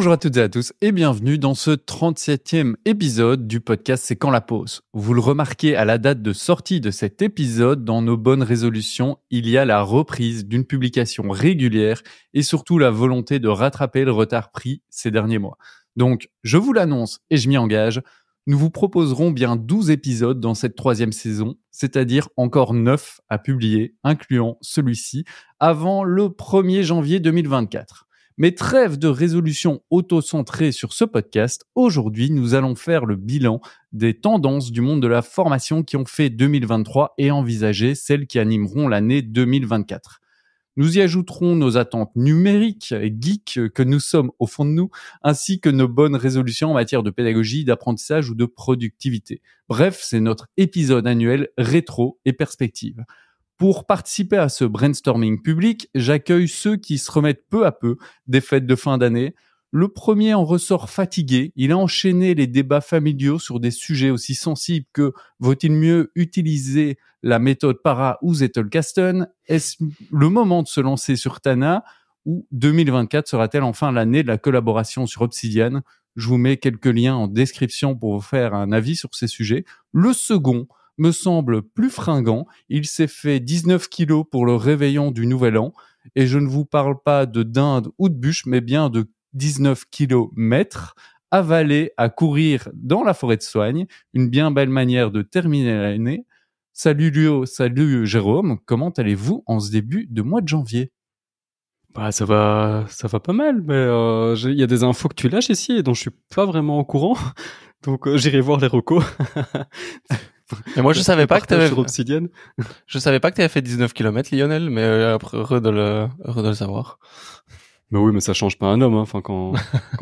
Bonjour à toutes et à tous et bienvenue dans ce 37e épisode du podcast C'est quand la pause. Vous le remarquez à la date de sortie de cet épisode, dans nos bonnes résolutions, il y a la reprise d'une publication régulière et surtout la volonté de rattraper le retard pris ces derniers mois. Donc, je vous l'annonce et je m'y engage, nous vous proposerons bien 12 épisodes dans cette 3e saison, c'est-à-dire encore 9 à publier, incluant celui-ci, avant le 1er janvier 2024. Mais trêve de résolutions auto-centrées sur ce podcast, aujourd'hui nous allons faire le bilan des tendances du monde de la formation qui ont fait 2023 et envisager celles qui animeront l'année 2024. Nous y ajouterons nos attentes numériques et geeks que nous sommes au fond de nous, ainsi que nos bonnes résolutions en matière de pédagogie, d'apprentissage ou de productivité. Bref, c'est notre épisode annuel rétro et perspective. Pour participer à ce brainstorming public, j'accueille ceux qui se remettent peu à peu des fêtes de fin d'année. Le premier en ressort fatigué. Il a enchaîné les débats familiaux sur des sujets aussi sensibles que vaut-il mieux utiliser la méthode Para ou Zettelkasten? Est-ce le moment de se lancer sur Tana ou 2024 sera-t-elle enfin l'année de la collaboration sur Obsidian? Je vous mets quelques liens en description pour vous faire un avis sur ces sujets. Le second me semble plus fringant. Il s'est fait 19 kilos pour le réveillon du Nouvel An. Et je ne vous parle pas de dinde ou de bûche, mais bien de 19 kilomètres avalés à courir dans la forêt de Soigne. Une bien belle manière de terminer l'année. Salut Luo, salut Jérôme. Comment allez-vous en ce début de mois de janvier? Bah ça va pas mal, mais il y a des infos que tu lâches ici et dont je suis pas vraiment au courant. Donc j'irai voir les recos. Mais moi je savais pas que t'avais fait 19 km, Lionel, mais heureux de le savoir. Mais oui, mais ça change pas un homme, hein. Enfin quand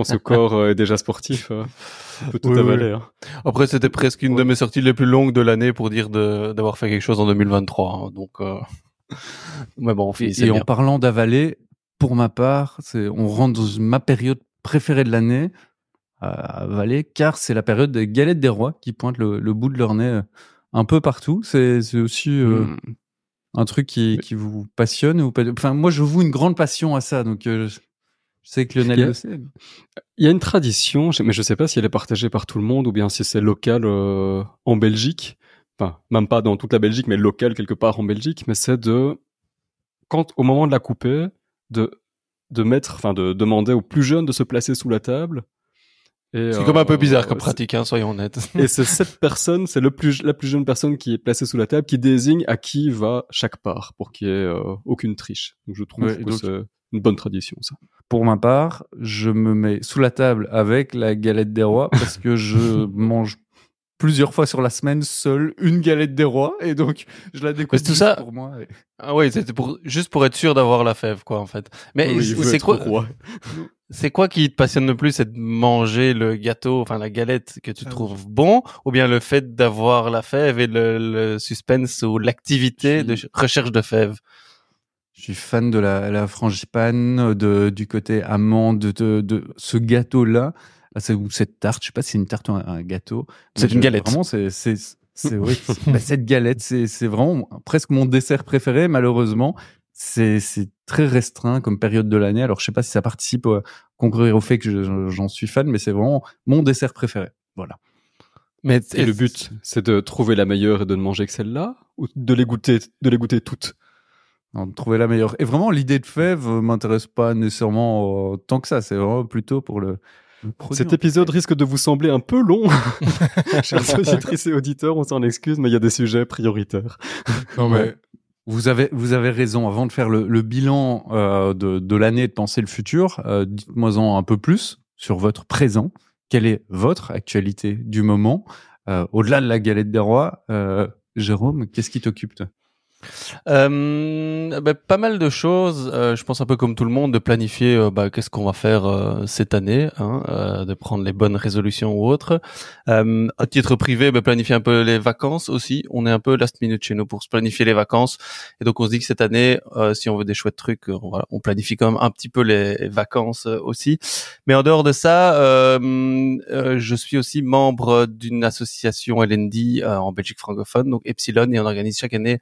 ce corps est déjà sportif, on peut tout avaler. Hein. Après c'était presque une de mes sorties les plus longues de l'année pour dire d'avoir fait quelque chose en 2023. Hein. Donc mais bon, et en parlant d'avaler, pour ma part, on rentre dans ma période préférée de l'année à avaler, car c'est la période des galettes des rois qui pointent le bout de leur nez un peu partout. C'est aussi un truc qui vous passionne ou pas? Enfin, moi, je voue une grande passion à ça, donc je sais que Lionel le sait. Il y a une tradition, mais je sais pas si elle est partagée par tout le monde ou bien si c'est local en Belgique. Enfin, même pas dans toute la Belgique, mais local quelque part en Belgique. Mais c'est au moment de la couper, de demander aux plus jeunes de se placer sous la table. Et c'est comme un peu bizarre comme pratique, hein, soyons honnêtes. Et c'est cette personne, c'est la plus jeune personne qui est placée sous la table qui désigne à qui va chaque part pour qu'il y ait aucune triche. Donc je trouve que c'est une bonne tradition, ça. Pour ma part, je me mets sous la table avec la galette des rois parce que je mange plusieurs fois sur la semaine seul une galette des rois et donc je la découpe tout ça pour moi. Ah oui, c'était juste pour être sûr d'avoir la fève, quoi, en fait. Mais oui, c'est quoi? C'est quoi qui te passionne le plus? C'est de manger le gâteau, enfin la galette que tu trouves bon, ou bien le fait d'avoir la fève et le suspense ou l'activité de recherche de fève? Je suis fan de la frangipane, du côté amande, de ce gâteau-là. Ou cette tarte, je sais pas si c'est une tarte ou un gâteau. C'est une galette. Vraiment, c'est oui. Cette galette, c'est vraiment presque mon dessert préféré. Malheureusement, c'est très restreint comme période de l'année. Alors, je sais pas si ça participe à concourir au fait que j'en suis fan, mais c'est vraiment mon dessert préféré. Voilà. Et le but, c'est de trouver la meilleure et de ne manger que celle-là, ou de les goûter toutes? Non, de trouver la meilleure. Et vraiment, l'idée de fève m'intéresse pas nécessairement tant que ça. C'est vraiment plutôt pour le Cet épisode risque de vous sembler un peu long. Chers auditrices et auditeurs, on s'en excuse, mais il y a des sujets prioritaires. Non, mais vous avez raison. Avant de faire le bilan de l'année et de penser le futur, dites-moi-en un peu plus sur votre présent. Quelle est votre actualité du moment? Au-delà de la galette des rois, Jérôme, qu'est-ce qui t'occupe, toi? Pas mal de choses. Je pense un peu comme tout le monde de planifier qu'est-ce qu'on va faire cette année, hein, de prendre les bonnes résolutions ou autres. À titre privé, planifier un peu les vacances aussi. On est un peu last minute chez nous pour se planifier les vacances, et donc on se dit que cette année, si on veut des chouettes trucs, on planifie quand même un petit peu les vacances aussi. Mais en dehors de ça, je suis aussi membre d'une association LND en Belgique francophone, donc Epsilon, et on organise chaque année,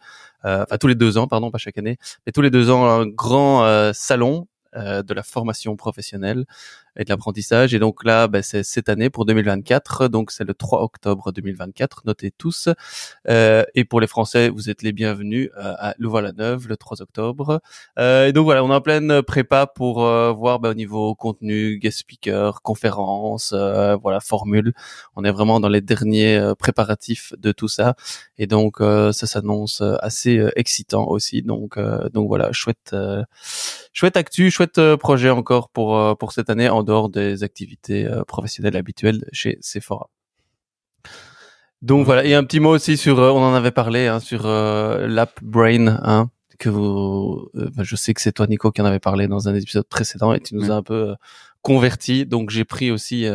tous les 2 ans, pardon, pas chaque année, mais tous les 2 ans, un grand salon de la formation professionnelle. et de l'apprentissage. Et donc là, c'est cette année pour 2024. Donc c'est le 3 octobre 2024. Notez tous. Et pour les Français, vous êtes les bienvenus à Louvain-la-Neuve le 3 octobre. Et donc voilà, on est en pleine prépa pour voir au niveau contenu, guest speaker, conférence, voilà, formule. On est vraiment dans les derniers préparatifs de tout ça. Et donc ça s'annonce assez excitant aussi. Donc voilà, chouette actu, chouette projet encore pour cette année en dehors des activités professionnelles habituelles chez Sephora. Donc voilà, et un petit mot aussi sur, on en avait parlé, sur l'app Brain, que je sais que c'est toi Nico qui en avait parlé dans un épisode précédent et tu nous as un peu converti. Donc j'ai pris aussi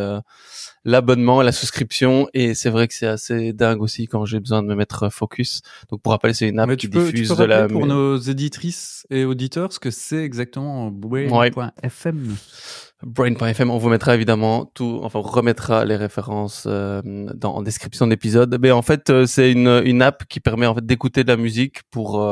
l'abonnement, la souscription, et c'est vrai que c'est assez dingue aussi quand j'ai besoin de me mettre focus. Donc pour rappel, c'est une app qui diffuse tu peux rappeler pour nos éditrices et auditeurs ce que c'est exactement Brain.fm. Brain.fm, on vous mettra évidemment on remettra les références en description de l'épisode. Mais en fait, c'est une app qui permet en fait d'écouter de la musique pour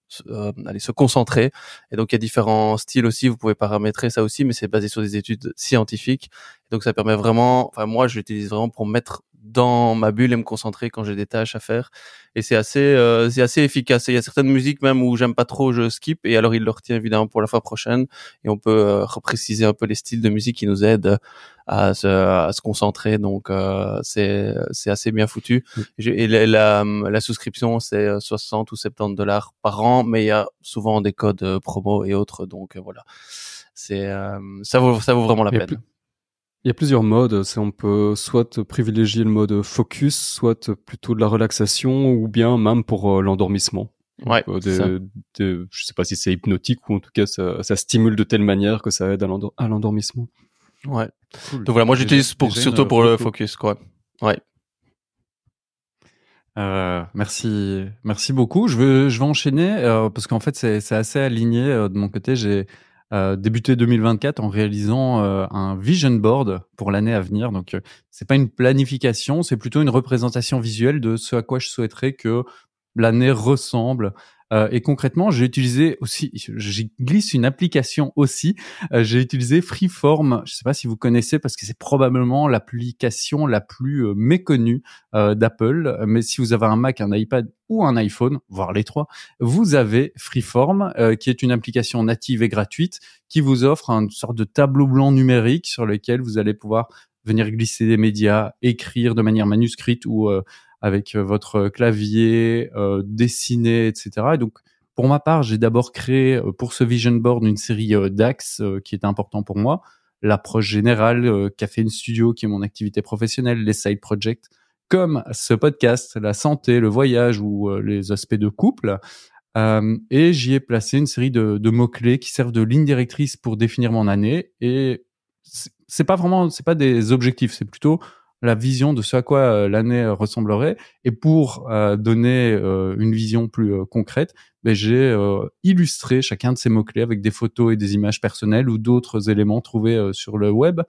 se concentrer. Et donc il y a différents styles aussi, vous pouvez paramétrer ça aussi, mais c'est basé sur des études scientifiques. Et donc ça permet vraiment, moi je l'utilise vraiment pour me mettre dans ma bulle et me concentrer quand j'ai des tâches à faire. Et c'est assez efficace. Et il y a certaines musiques même où j'aime pas trop, je skip, et alors il le retient évidemment pour la fois prochaine. Et on peut repréciser un peu les styles de musique qui nous aident à se concentrer. Donc c'est assez bien foutu. Et la souscription, c'est 60 ou 70 $ par an, mais il y a souvent des codes promo et autres. Donc voilà, ça vaut vraiment la peine. Il y a plusieurs modes. On peut soit privilégier le mode focus, soit plutôt de la relaxation, ou bien même pour l'endormissement. Ouais. Je sais pas si c'est hypnotique ou en tout cas ça stimule de telle manière que ça aide à l'endormissement. Ouais. Cool. Donc voilà, moi j'utilise surtout pour le focus, quoi. Ouais. Merci beaucoup. Je vais enchaîner parce qu'en fait c'est assez aligné de mon côté. J'ai débuté 2024 en réalisant un vision board pour l'année à venir. Donc c'est pas une planification, c'est plutôt une représentation visuelle de ce à quoi je souhaiterais que l'année ressemble. Et concrètement, j'ai utilisé aussi, j'y glisse une application aussi. J'ai utilisé Freeform. Je sais pas si vous connaissez parce que c'est probablement l'application la plus méconnue d'Apple. Mais si vous avez un Mac, un iPad ou un iPhone, voire les trois, vous avez Freeform, qui est une application native et gratuite qui vous offre une sorte de tableau blanc numérique sur lequel vous allez pouvoir venir glisser des médias, écrire de manière manuscrite ou avec votre clavier, dessiner, etc. Et donc, pour ma part, j'ai d'abord créé pour ce vision board une série d'axes qui était important pour moi. L'approche générale, Caféine Studio, qui est mon activité professionnelle, les side projects, comme ce podcast, la santé, le voyage ou les aspects de couple. Et j'y ai placé une série de mots-clés qui servent de ligne directrice pour définir mon année. Et c'est pas des objectifs, c'est plutôt la vision de ce à quoi l'année ressemblerait. Et pour donner une vision plus concrète, j'ai illustré chacun de ces mots-clés avec des photos et des images personnelles ou d'autres éléments trouvés sur le web.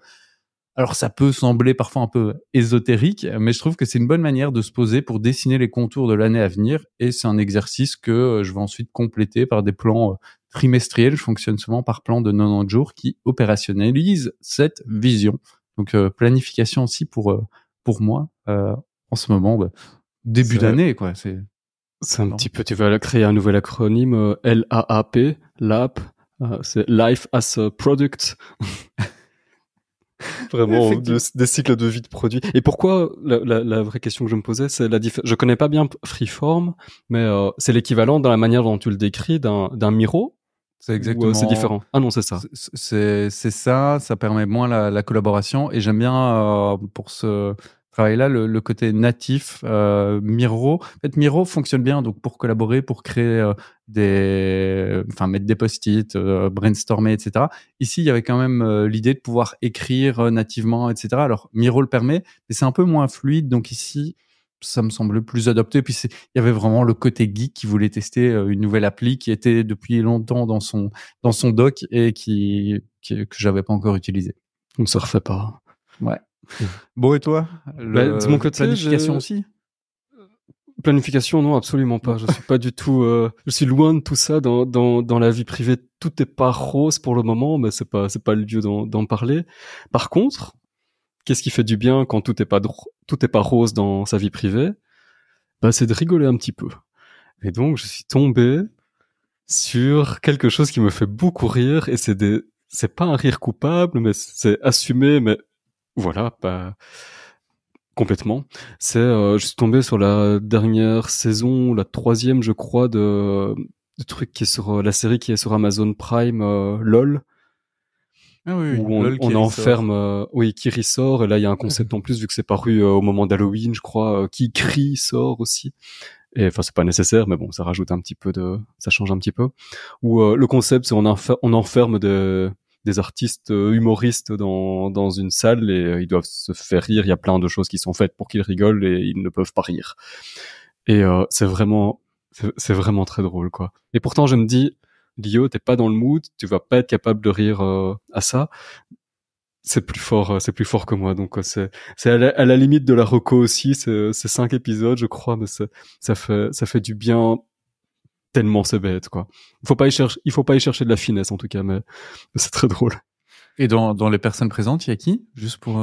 Alors ça peut sembler parfois un peu ésotérique, mais je trouve que c'est une bonne manière de se poser pour dessiner les contours de l'année à venir. Et c'est un exercice que je vais ensuite compléter par des plans trimestriels. Je fonctionne souvent par plan de 90 jours qui opérationnalisent cette vision. Donc planification aussi pour moi en ce moment, début d'année quoi. C'est un petit peu, tu vas créer un nouvel acronyme LAAP, LAP, c'est Life as a Product. Vraiment des cycles de vie de produits. Et pourquoi la vraie question que je me posais, c'est je connais pas bien Freeform, mais c'est l'équivalent dans la manière dont tu le décris d'un Miro. C'est exactement. C'est différent. Ah non, c'est ça. C'est ça. Ça permet moins la collaboration. Et j'aime bien pour ce travail-là le côté natif. Miro. En fait, Miro fonctionne bien donc pour collaborer, pour créer mettre des post-it, brainstormer, etc. Ici, il y avait quand même l'idée de pouvoir écrire nativement, etc. Alors Miro le permet, mais c'est un peu moins fluide. Donc ici, ça me semble plus adapté. Puis il y avait vraiment le côté geek qui voulait tester une nouvelle appli qui était depuis longtemps dans son doc et que j'avais pas encore utilisé. On se refait pas. Ouais. Bon, et toi, de mon côté, planification aussi. Planification, non, absolument pas. Je suis pas du tout. Je suis loin de tout ça dans la vie privée. Tout est pas rose pour le moment, mais c'est pas le lieu d'en parler. Par contre, qu'est-ce qui fait du bien quand tout est pas rose dans sa vie privée? Bah, c'est de rigoler un petit peu. Et donc, je suis tombé sur quelque chose qui me fait beaucoup rire, et c'est pas un rire coupable, mais c'est assumé, mais voilà, pas complètement. Je suis tombé sur la dernière saison, la 3e, je crois, de truc qui est sur la série qui est sur Amazon Prime, LOL. Ah oui, Où LOL on enferme, Kiri sort, et là il y a un concept en plus, vu que c'est paru au moment d'Halloween, je crois, Kikri sort aussi. Et enfin, c'est pas nécessaire, mais bon, ça rajoute un petit peu ça change un petit peu. Où le concept, c'est on enferme des artistes humoristes dans une salle, et ils doivent se faire rire. Il y a plein de choses qui sont faites pour qu'ils rigolent, et ils ne peuvent pas rire. Et c'est vraiment très drôle, quoi. Et pourtant, je me dis, Lio, t'es pas dans le mood, tu vas pas être capable de rire à ça. C'est plus fort que moi. Donc c'est à la limite de la reco aussi. C'est 5 épisodes, je crois, mais ça fait du bien tellement c'est bête, quoi. Il faut pas y chercher de la finesse, en tout cas, mais c'est très drôle. Et dans les personnes présentes, il y a qui? Juste pour...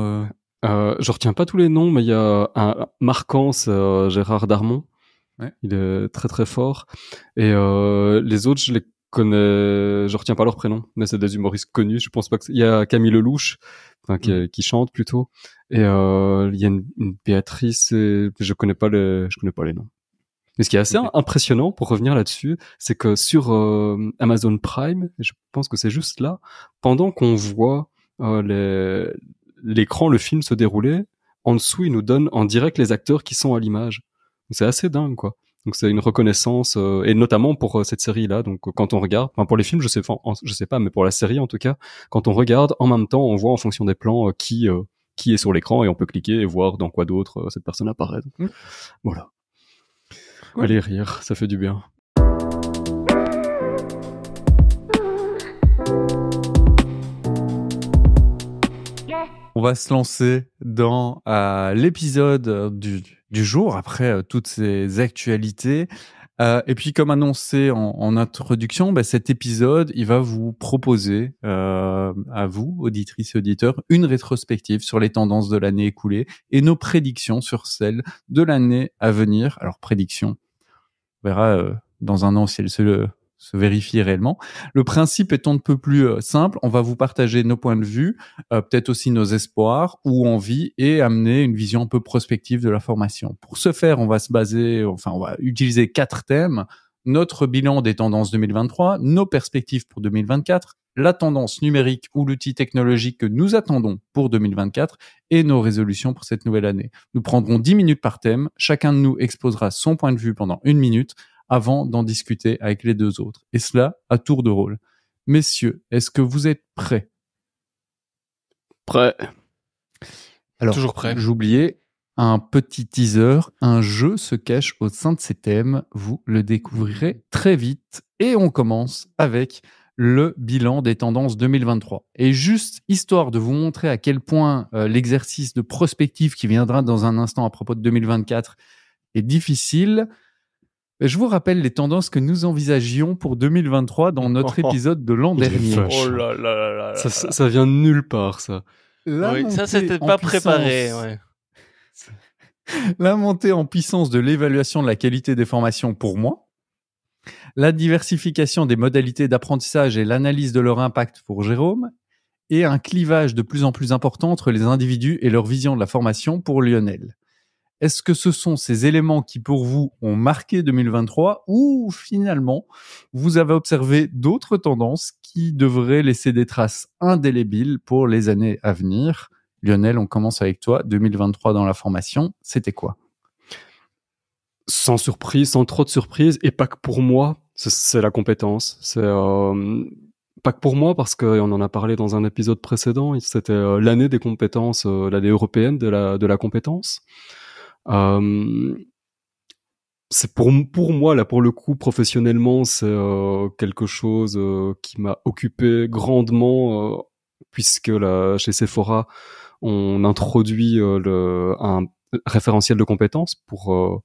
Je retiens pas tous les noms, mais il y a un marquant, c'est Gérard Darmon. Ouais. Il est très très fort. Et les autres, je retiens pas leur prénom, mais c'est des humoristes connus. Je pense pas il y a Camille Lelouch, qui chante plutôt. Et il y a une Béatrice, et je connais pas les noms. Mais ce qui est assez impressionnant, pour revenir là-dessus, c'est que sur Amazon Prime, je pense que c'est juste là, pendant qu'on voit l'écran, le film se dérouler, en dessous, il nous donne en direct les acteurs qui sont à l'image. Donc, c'est assez dingue, quoi. Donc c'est une reconnaissance, et notamment pour cette série-là. Donc quand on regarde, enfin pour les films, je sais pas, mais pour la série en tout cas, quand on regarde, en même temps, on voit en fonction des plans qui est sur l'écran, et on peut cliquer et voir dans quoi d'autre cette personne apparaît. Donc, voilà. Cool. Allez rire, ça fait du bien. On va se lancer dans l'épisode du jour, après toutes ces actualités. Et puis, comme annoncé en introduction, cet épisode, il va vous proposer, à vous, auditrices et auditeurs, une rétrospective sur les tendances de l'année écoulée et nos prédictions sur celles de l'année à venir. Alors, prédictions, on verra dans un an si elles se vérifier réellement. Le principe est un peu plus simple. On va vous partager nos points de vue, peut-être aussi nos espoirs ou envies, et amener une vision un peu prospective de la formation. Pour ce faire, on va utiliser 4 thèmes. Notre bilan des tendances 2023, nos perspectives pour 2024, la tendance numérique ou l'outil technologique que nous attendons pour 2024 et nos résolutions pour cette nouvelle année. Nous prendrons 10 minutes par thème. Chacun de nous exposera son point de vue pendant 1 minute avant d'en discuter avec les 2 autres. Et cela à tour de rôle. Messieurs, est-ce que vous êtes prêts? Prêt. Alors, toujours prêt. J'oubliais un petit teaser. Un jeu se cache au sein de ces thèmes. Vous le découvrirez très vite. Et on commence avec le bilan des tendances 2023. Et juste histoire de vous montrer à quel point l'exercice de prospective qui viendra dans un instant à propos de 2024 est difficile, je vous rappelle les tendances que nous envisagions pour 2023 dans notre épisode de l'an dernier. Oh là là là là. Ça vient de nulle part, ça. Oui, ça, c'était pas préparé. Ouais. La montée en puissance de l'évaluation de la qualité des formations pour moi. La diversification des modalités d'apprentissage et l'analyse de leur impact pour Jérôme. Et un clivage de plus en plus important entre les individus et leur vision de la formation pour Lionel. Est-ce que ce sont ces éléments qui, pour vous, ont marqué 2023, ou finalement, vous avez observé d'autres tendances qui devraient laisser des traces indélébiles pour les années à venir? Lionel, on commence avec toi. 2023 dans la formation, c'était quoi? Sans surprise, sans trop de surprise, et pas que pour moi, c'est la compétence. C'est pas que pour moi, parce qu'on en a parlé dans un épisode précédent, c'était l'année des compétences, l'année européenne de la compétence. C'est pour moi, là, pour le coup, professionnellement, c'est quelque chose qui m'a occupé grandement, puisque là, chez Sephora, on introduit un référentiel de compétences pour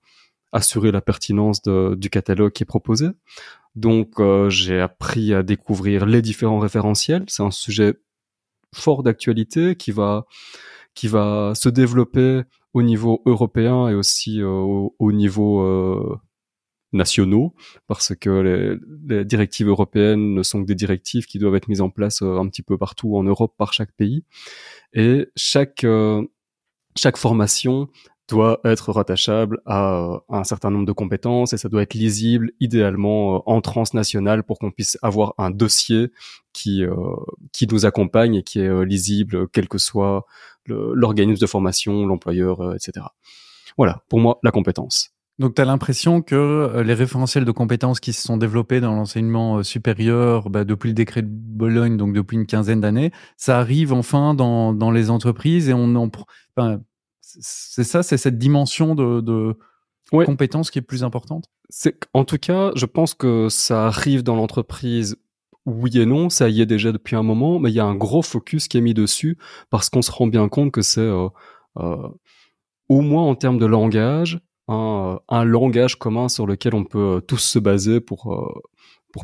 assurer la pertinence du catalogue qui est proposé. Donc, j'ai appris à découvrir les différents référentiels. C'est un sujet fort d'actualité qui va se développer au niveau européen et aussi au niveau nationaux, parce que les directives européennes ne sont que des directives qui doivent être mises en place un petit peu partout en Europe par chaque pays. Et chaque formation doit être rattachable à un certain nombre de compétences et ça doit être lisible, idéalement en transnational, pour qu'on puisse avoir un dossier qui nous accompagne et qui est lisible, quel que soit l'organisme de formation, l'employeur, etc. Voilà, pour moi, la compétence. Donc, tu as l'impression que les référentiels de compétences qui se sont développés dans l'enseignement supérieur depuis le décret de Bologne, donc depuis une quinzaine d'années, ça arrive enfin dans les entreprises et c'est ça, c'est cette dimension de ouais. compétences qui est plus importante? En tout cas, je pense que ça arrive dans l'entreprise. Oui et non, ça y est déjà depuis un moment, mais il y a un gros focus qui est mis dessus parce qu'on se rend bien compte que c'est au moins en termes de langage, un langage commun sur lequel on peut tous se baser pour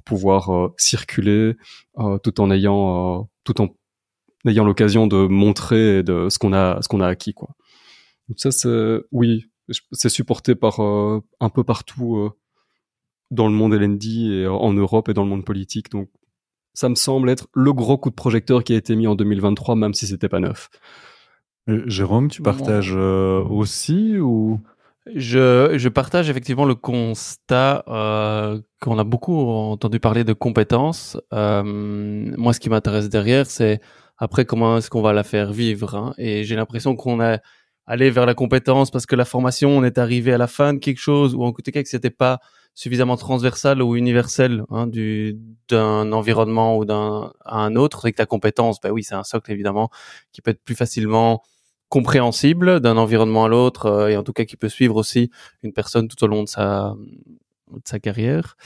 pouvoir circuler tout en ayant l'occasion de montrer de ce qu'on a acquis, quoi. Donc ça, c'est supporté par un peu partout dans le monde L&D et en Europe et dans le monde politique. Donc ça me semble être le gros coup de projecteur qui a été mis en 2023, même si c'était pas neuf. Jérôme, tu partages aussi ou? Je partage effectivement le constat qu'on a beaucoup entendu parler de compétences. Moi, ce qui m'intéresse derrière, c'est après comment est-ce qu'on va la faire vivre, hein. Et j'ai l'impression qu'on a allé vers la compétence parce que la formation, on est arrivé à la fin de quelque chose, ou en tout cas que c'était pas suffisamment transversal ou universel, hein, d'un environnement ou à un autre. C'est que ta compétence, oui, c'est un socle évidemment qui peut être plus facilement compréhensible d'un environnement à l'autre, et en tout cas qui peut suivre aussi une personne tout au long de sa carrière.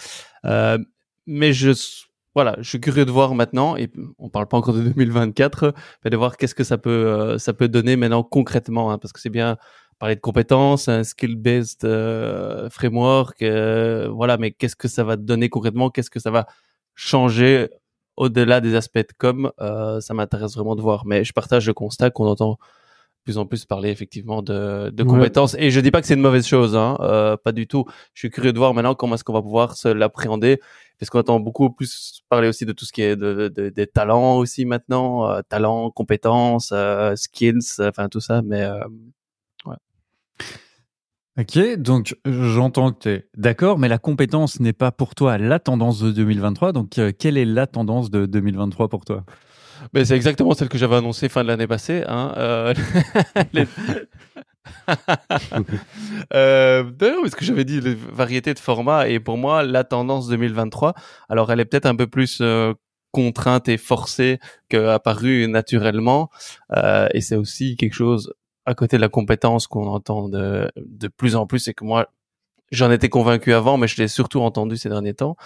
Mais je suis curieux de voir maintenant, et on parle pas encore de 2024, mais de voir qu'est-ce que ça peut donner maintenant concrètement, hein, parce que c'est bien parler de compétences, un skill-based framework, mais qu'est-ce que ça va donner concrètement, qu'est-ce que ça va changer au-delà des aspects de com, ça m'intéresse vraiment de voir. Mais je partage le constat qu'on entend plus en plus parler effectivement de compétences, et je dis pas que c'est une mauvaise chose, hein, pas du tout. Je suis curieux de voir maintenant comment est-ce qu'on va pouvoir se l'appréhender, parce qu'on entend beaucoup plus parler aussi de tout ce qui est des talents aussi maintenant, talents, compétences, skills, enfin tout ça, mais ouais. Ok, donc j'entends que tu es d'accord, mais la compétence n'est pas pour toi la tendance de 2023, donc quelle est la tendance de 2023 pour toi? Mais c'est exactement celle que j'avais annoncée fin de l'année passée, hein. Parce que j'avais dit les variétés de formats, et pour moi la tendance 2023, alors elle est peut-être un peu plus contrainte et forcée qu'apparue naturellement, et c'est aussi quelque chose à côté de la compétence qu'on entend de plus en plus, et que moi j'en étais convaincu avant, mais je l'ai surtout entendu ces derniers temps,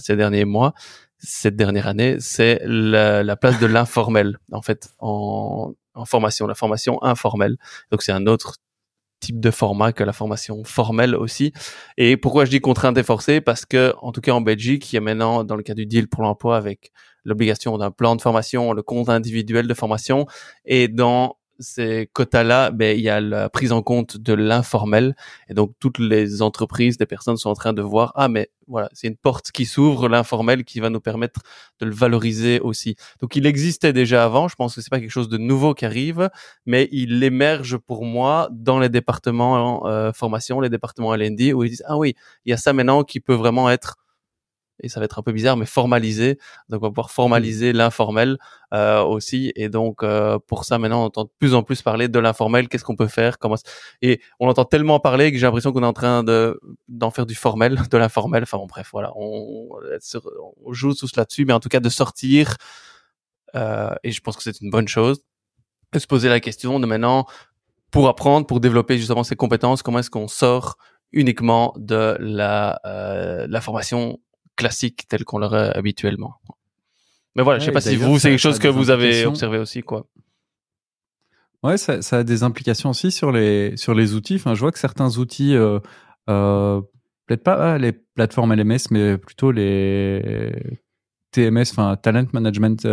ces derniers mois, cette dernière année, c'est la place de l'informel, en fait, en formation, la formation informelle. Donc c'est un autre type de format que la formation formelle aussi. Et pourquoi je dis contrainte et forcée? Parce que, en tout cas en Belgique, il y a maintenant, dans le cas du deal pour l'emploi, avec l'obligation d'un plan de formation, le compte individuel de formation, et dans ces quotas-là, il y a la prise en compte de l'informel, et donc toutes les entreprises, des personnes sont en train de voir, mais voilà, c'est une porte qui s'ouvre, l'informel, qui va nous permettre de le valoriser aussi. Donc il existait déjà avant, je pense que c'est pas quelque chose de nouveau qui arrive, mais il émerge pour moi dans les départements formation, les départements L&D, où ils disent oui, il y a ça maintenant qui peut vraiment être, et ça va être un peu bizarre, mais formalisé. Donc on va pouvoir formaliser l'informel aussi, et donc pour ça maintenant on entend de plus en plus parler de l'informel. Qu'est-ce qu'on peut faire, et on entend tellement parler que j'ai l'impression qu'on est en train d'en faire du formel, de l'informel. Enfin bon, bref, voilà, on joue tous là-dessus, mais en tout cas de sortir, et je pense que c'est une bonne chose, de se poser la question de maintenant, pour apprendre, pour développer justement ces compétences, comment est-ce qu'on sort uniquement de la formation classique telle qu'on l'aurait habituellement. Mais voilà, je sais pas si c'est quelque chose que vous avez observé aussi, quoi. Ouais, ça a des implications aussi sur les outils. Enfin, je vois que certains outils peut-être pas les plateformes LMS, mais plutôt les TMS, enfin Talent Management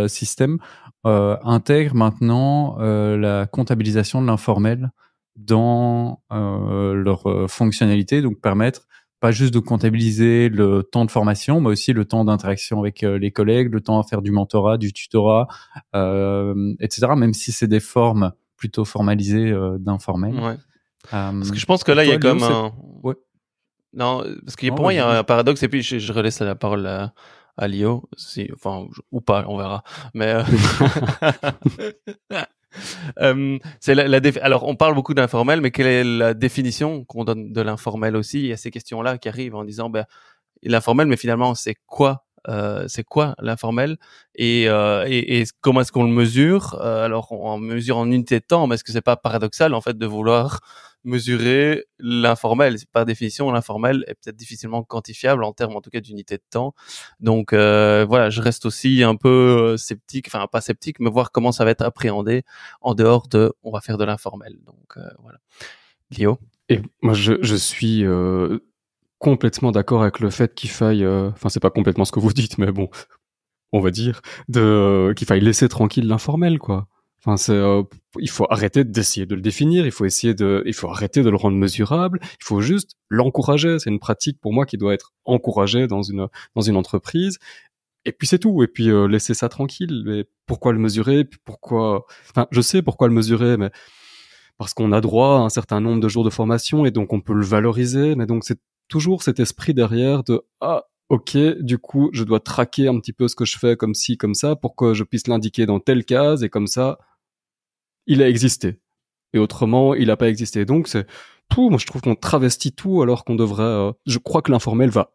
System, intègrent maintenant la comptabilisation de l'informel dans leur fonctionnalité, donc permettre pas juste de comptabiliser le temps de formation, mais aussi le temps d'interaction avec les collègues, le temps à faire du mentorat, du tutorat, etc. Même si c'est des formes plutôt formalisées d'informel. Ouais. Parce que je pense que Pour là, il y toi, a Léo, comme un... Ouais. Non, parce que Non, pour moi, il y vas-y, a un dis. paradoxe, et puis je relaisse la parole à Lio, si, enfin, ou pas, on verra. Mais c'est alors, on parle beaucoup d'informel, mais quelle est la définition qu'on donne de l'informel aussi? Il y a ces questions-là qui arrivent en disant, ben, l'informel, mais finalement, c'est quoi l'informel et comment est-ce qu'on le mesure? Alors, on mesure en unité de temps, mais est-ce que c'est pas paradoxal en fait de vouloir mesurer l'informel? Par définition, l'informel est peut-être difficilement quantifiable en termes, en tout cas, d'unité de temps. Donc voilà, je reste aussi un peu sceptique, enfin pas sceptique, mais voir comment ça va être appréhendé en dehors de, on va faire de l'informel. Donc voilà. Lio. Et moi, je suis complètement d'accord avec le fait qu'il faille, enfin, c'est pas complètement ce que vous dites, mais bon, on va dire, qu'il faille laisser tranquille l'informel, quoi. Enfin, il faut arrêter d'essayer de le définir, il faut arrêter de le rendre mesurable, il faut juste l'encourager. C'est une pratique pour moi qui doit être encouragée dans une entreprise. Et puis c'est tout. Et puis laisser ça tranquille. Mais pourquoi le mesurer? Enfin, je sais pourquoi le mesurer, mais parce qu'on a droit à un certain nombre de jours de formation et donc on peut le valoriser. Mais donc c'est toujours cet esprit derrière de ok, du coup, je dois traquer un petit peu ce que je fais comme ci, comme ça, pour que je puisse l'indiquer dans telle case, et comme ça, il a existé. Et autrement, il n'a pas existé. Donc, c'est tout. Moi, je trouve qu'on travestit tout alors qu'on devrait... je crois que l'informel va,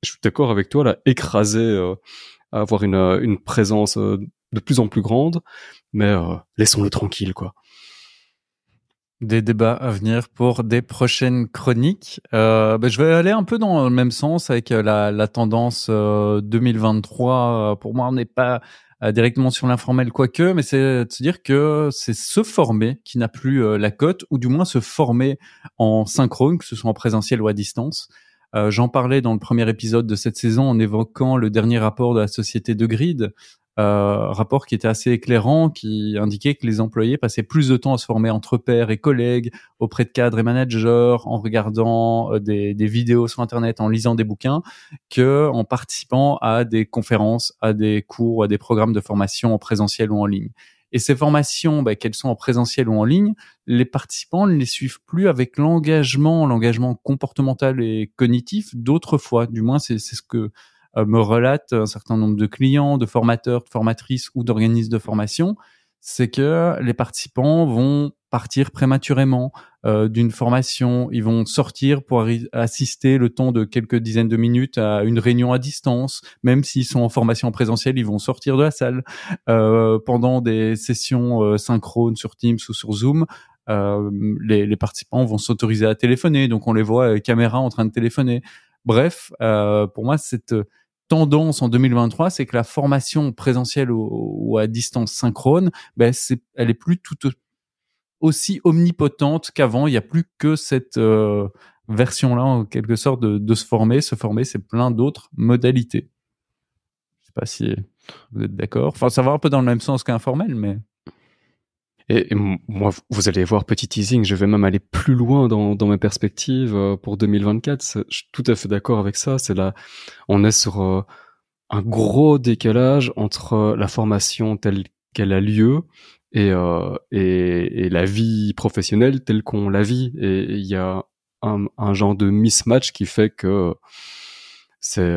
je suis d'accord avec toi, là, écraser, avoir une présence de plus en plus grande, mais laissons-le tranquille, quoi. Des débats à venir pour des prochaines chroniques. Je vais aller un peu dans le même sens avec la tendance 2023. Pour moi, on n'est pas directement sur l'informel, quoique, mais c'est de se dire que c'est se former qui n'a plus la cote, ou du moins se former en synchrone, que ce soit en présentiel ou à distance. J'en parlais dans le premier épisode de cette saison en évoquant le dernier rapport de la société de Grid, rapport qui était assez éclairant, qui indiquait que les employés passaient plus de temps à se former entre pairs et collègues, auprès de cadres et managers, en regardant des vidéos sur Internet, en lisant des bouquins, que en participant à des conférences, à des cours, à des programmes de formation en présentiel ou en ligne. Et ces formations, qu'elles soient en présentiel ou en ligne, les participants ne les suivent plus avec l'engagement comportemental et cognitif d'autrefois. Du moins, c'est ce que me relatent un certain nombre de clients, de formateurs, de formatrices ou d'organismes de formation. C'est que les participants vont partir prématurément d'une formation, ils vont sortir pour assister le temps de quelques dizaines de minutes à une réunion à distance, même s'ils sont en formation présentielle, ils vont sortir de la salle pendant des sessions synchrones sur Teams ou sur Zoom. Les participants vont s'autoriser à téléphoner, donc on les voit caméra en train de téléphoner. Bref, pour moi, cette tendance en 2023, c'est que la formation présentielle ou à distance synchrone, elle est plus tout aussi omnipotente qu'avant. Il n'y a plus que cette version-là, en quelque sorte, de se former. Se former, c'est plein d'autres modalités. Je sais pas si vous êtes d'accord. Enfin, ça va un peu dans le même sens qu'informel, mais... Et moi, vous allez voir, petit teasing, je vais même aller plus loin dans mes perspectives pour 2024. Je suis tout à fait d'accord avec ça. On est sur un gros décalage entre la formation telle qu'elle a lieu et la vie professionnelle telle qu'on la vit. Et il y a un genre de mismatch qui fait que c'est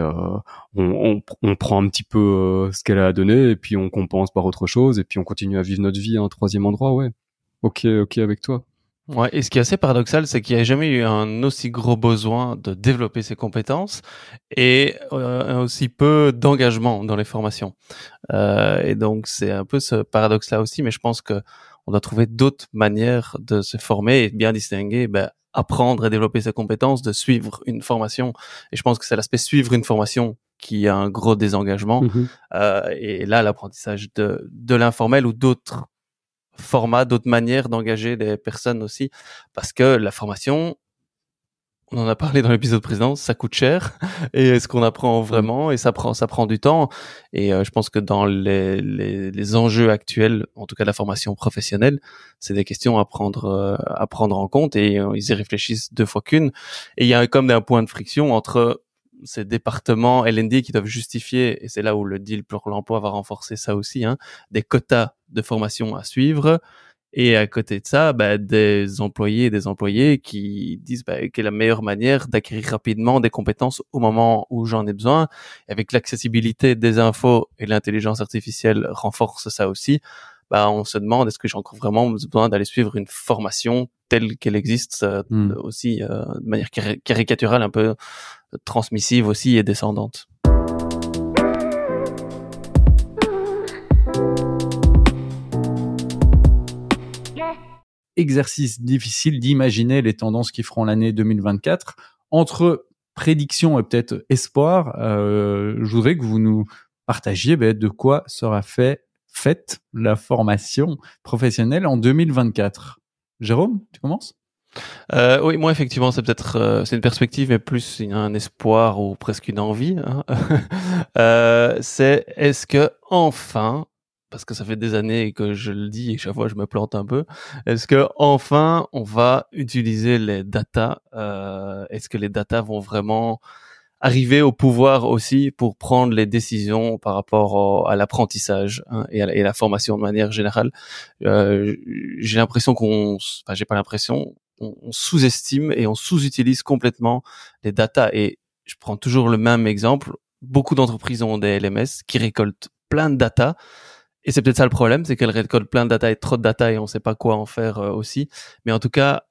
on prend un petit peu ce qu'elle a à donner et puis on compense par autre chose et puis on continue à vivre notre vie à un troisième endroit. Ouais, ok avec toi. Ouais, et ce qui est assez paradoxal, c'est qu'il n'y a jamais eu un aussi gros besoin de développer ses compétences et aussi peu d'engagement dans les formations. Et donc c'est un peu ce paradoxe-là aussi, mais je pense que on doit trouver d'autres manières de se former et bien distinguer, apprendre et développer ses compétences, de suivre une formation. Et je pense que c'est l'aspect suivre une formation qui a un gros désengagement. Et là, l'apprentissage de l'informel ou d'autres formats, d'autres manières d'engager les personnes aussi, parce que la formation, on en a parlé dans l'épisode précédent, ça coûte cher. Et est-ce qu'on apprend vraiment? Et ça prend du temps. Et je pense que dans les enjeux actuels, en tout cas la formation professionnelle, c'est des questions à prendre en compte. Et ils y réfléchissent 2 fois qu'une. Et il y a comme un point de friction entre ces départements L&D qui doivent justifier, et c'est là où le deal pour l'emploi va renforcer ça aussi, hein, des quotas de formation à suivre. Et à côté de ça, des employés et des employés qui disent quelle est la meilleure manière d'acquérir rapidement des compétences au moment où j'en ai besoin. Avec l'accessibilité des infos et l'intelligence artificielle renforce ça aussi. On se demande est-ce que j'ai encore vraiment besoin d'aller suivre une formation telle qu'elle existe aussi de manière caricaturale, un peu transmissive aussi et descendante. Exercice difficile d'imaginer les tendances qui feront l'année 2024. Entre prédiction et peut-être espoir, je voudrais que vous nous partagiez de quoi sera faite la formation professionnelle en 2024. Jérôme, tu commences ? Oui, moi effectivement, c'est peut-être c'est une perspective, mais plus un espoir ou presque une envie. Hein. C'est est-ce que enfin, parce que ça fait des années que je le dis et chaque fois je me plante un peu, est-ce que enfin on va utiliser les data? Est-ce que les data vont vraiment arriver au pouvoir aussi pour prendre les décisions par rapport à l'apprentissage, hein, et à la formation de manière générale? J'ai l'impression j'ai pas l'impression, on sous-estime et on sous-utilise complètement les data. Et je prends toujours le même exemple. Beaucoup d'entreprises ont des LMS qui récoltent plein de data. Et c'est peut-être ça le problème, c'est qu'elles récoltent plein de data et trop de data et on sait pas quoi en faire aussi. Mais en tout cas,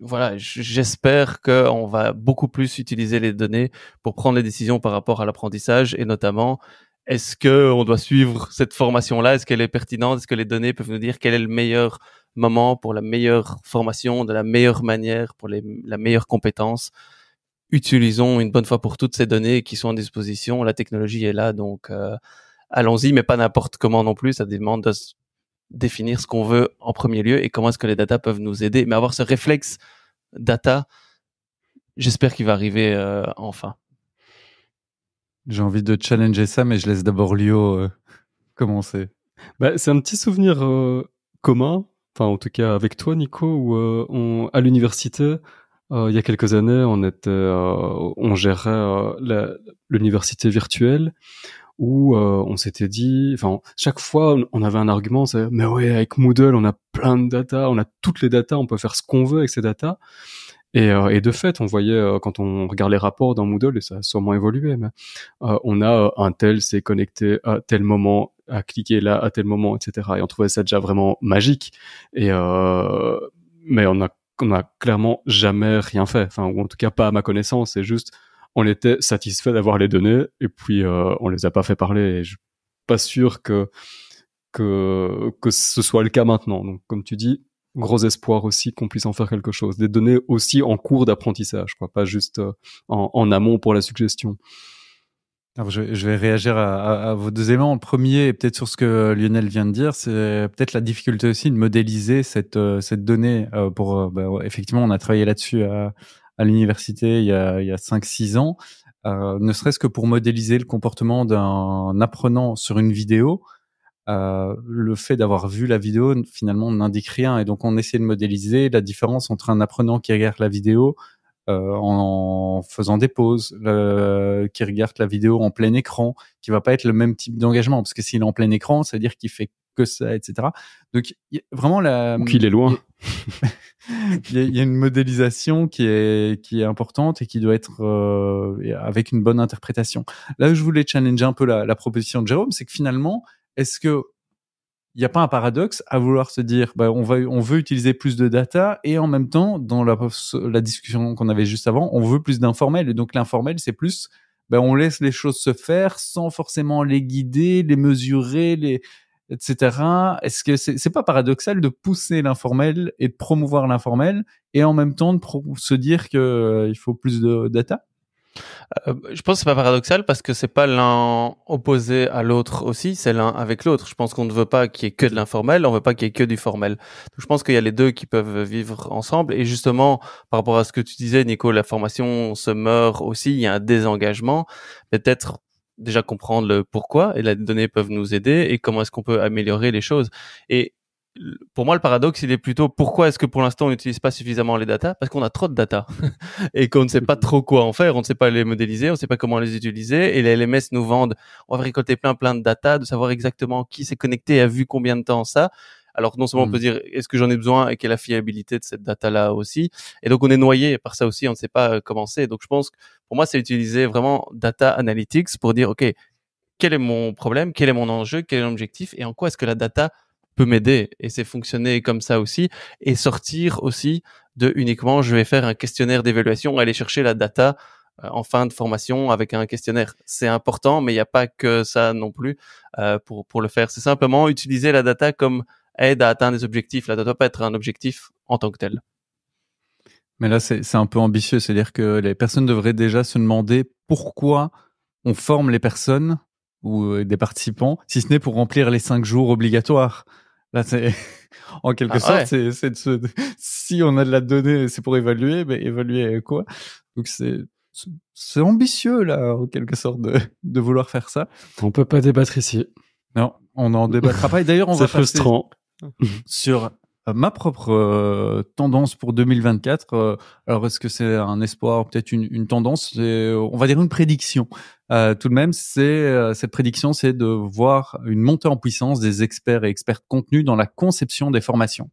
voilà, j'espère qu'on va beaucoup plus utiliser les données pour prendre les décisions par rapport à l'apprentissage, et notamment, est-ce que on doit suivre cette formation-là? Est-ce qu'elle est pertinente? Est-ce que les données peuvent nous dire quel est le meilleur moment pour la meilleure formation, de la meilleure manière, pour la meilleure compétence? Utilisons une bonne fois pour toutes ces données qui sont à disposition. La technologie est là, donc allons-y, mais pas n'importe comment non plus. Ça demande de définir ce qu'on veut en premier lieu et comment est-ce que les data peuvent nous aider. Mais avoir ce réflexe data, j'espère qu'il va arriver enfin. J'ai envie de challenger ça, mais je laisse d'abord Lio commencer. C'est un petit souvenir commun, enfin en tout cas avec toi Nico, où à l'université, il y a quelques années, on gérait l'université virtuelle, où on s'était dit, enfin chaque fois on avait un argument, c'est mais ouais, avec Moodle on a plein de data, on a toutes les data, on peut faire ce qu'on veut avec ces data. Et de fait, on voyait quand on regarde les rapports dans Moodle, et ça a sûrement évolué, mais on a un tel s'est connecté à tel moment, à cliquer là à tel moment, etc. Et on trouvait ça déjà vraiment magique. Mais on a clairement jamais rien fait, enfin ou en tout cas pas à ma connaissance. C'est juste on était satisfait d'avoir les données et puis on les a pas fait parler. Et je suis pas sûr que ce soit le cas maintenant. Donc comme tu dis, gros espoir aussi qu'on puisse en faire quelque chose. Des données aussi en cours d'apprentissage, quoi, pas juste en amont pour la suggestion. Alors je vais réagir à vos 2 éléments. Le premier, peut-être sur ce que Lionel vient de dire, c'est peut-être la difficulté aussi de modéliser cette donnée. Effectivement, on a travaillé là-dessus à l'université il y a 5-6 ans, ne serait-ce que pour modéliser le comportement d'un apprenant sur une vidéo. Le fait d'avoir vu la vidéo finalement n'indique rien, et donc on essaie de modéliser la différence entre un apprenant qui regarde la vidéo en faisant des pauses, qui regarde la vidéo en plein écran, qui va pas être le même type d'engagement, parce que s'il est en plein écran, ça veut dire qu'il fait que ça, etc. Donc vraiment qu'il est loin. Il y a une modélisation qui est importante et qui doit être avec une bonne interprétation. Là où je voulais challenger un peu la proposition de Jérôme, c'est que finalement, est-ce que il n'y a pas un paradoxe à vouloir se dire on veut utiliser plus de data, et en même temps, dans la discussion qu'on avait juste avant, on veut plus d'informel, et donc l'informel, c'est plus on laisse les choses se faire sans forcément les guider, les mesurer, etc. Est-ce que c'est pas paradoxal de pousser l'informel et de promouvoir l'informel, et en même temps de se dire que il faut plus de data? Je pense que c'est pas paradoxal parce que c'est pas l'un opposé à l'autre aussi, c'est l'un avec l'autre. Je pense qu'on ne veut pas qu'il y ait que de l'informel, on veut pas qu'il y ait que du formel. Donc, je pense qu'il y a les deux qui peuvent vivre ensemble. Et justement, par rapport à ce que tu disais, Nico, la formation se meurt aussi, il y a un désengagement. Peut-être déjà comprendre le pourquoi et les données peuvent nous aider et comment est-ce qu'on peut améliorer les choses. Et pour moi, le paradoxe, il est plutôt pourquoi est-ce que pour l'instant on n'utilise pas suffisamment les data? Parce qu'on a trop de data et qu'on ne sait pas trop quoi en faire, on ne sait pas les modéliser, on ne sait pas comment les utiliser. Et les LMS nous vendent, on va récolter plein de data, de savoir exactement qui s'est connecté et a vu combien de temps ça. Alors non seulement on peut dire est-ce que j'en ai besoin et quelle est la fiabilité de cette data-là aussi. Et donc on est noyé par ça aussi, on ne sait pas comment c'est. Donc je pense que pour moi, c'est utiliser vraiment data analytics pour dire ok, quel est mon problème, quel est mon enjeu, quel est l'objectif et en quoi est-ce que la data peut m'aider, et c'est fonctionner comme ça aussi, et sortir aussi de uniquement je vais faire un questionnaire d'évaluation, aller chercher la data en fin de formation avec un questionnaire. C'est important, mais il n'y a pas que ça non plus pour le faire. C'est simplement utiliser la data comme aide à atteindre des objectifs. La data doit pas être un objectif en tant que tel. Mais là, c'est un peu ambitieux, c'est-à-dire que les personnes devraient déjà se demander pourquoi on forme les personnes ou des participants, si ce n'est pour remplir les 5 jours obligatoires. Là, c'est en quelque sorte, ouais. c'est de si on a de la donnée, c'est pour évaluer, mais évaluer quoi? Donc c'est ambitieux là, en quelque sorte, de vouloir faire ça. On peut pas débattre ici. Non, on en débattra pas. Et d'ailleurs, on va passer frustrant. sur ma propre tendance pour 2024. Alors, est-ce que c'est un espoir, peut-être une tendance? On va dire une prédiction. Tout de même, cette prédiction, c'est de voir une montée en puissance des experts et expertes contenus dans la conception des formations.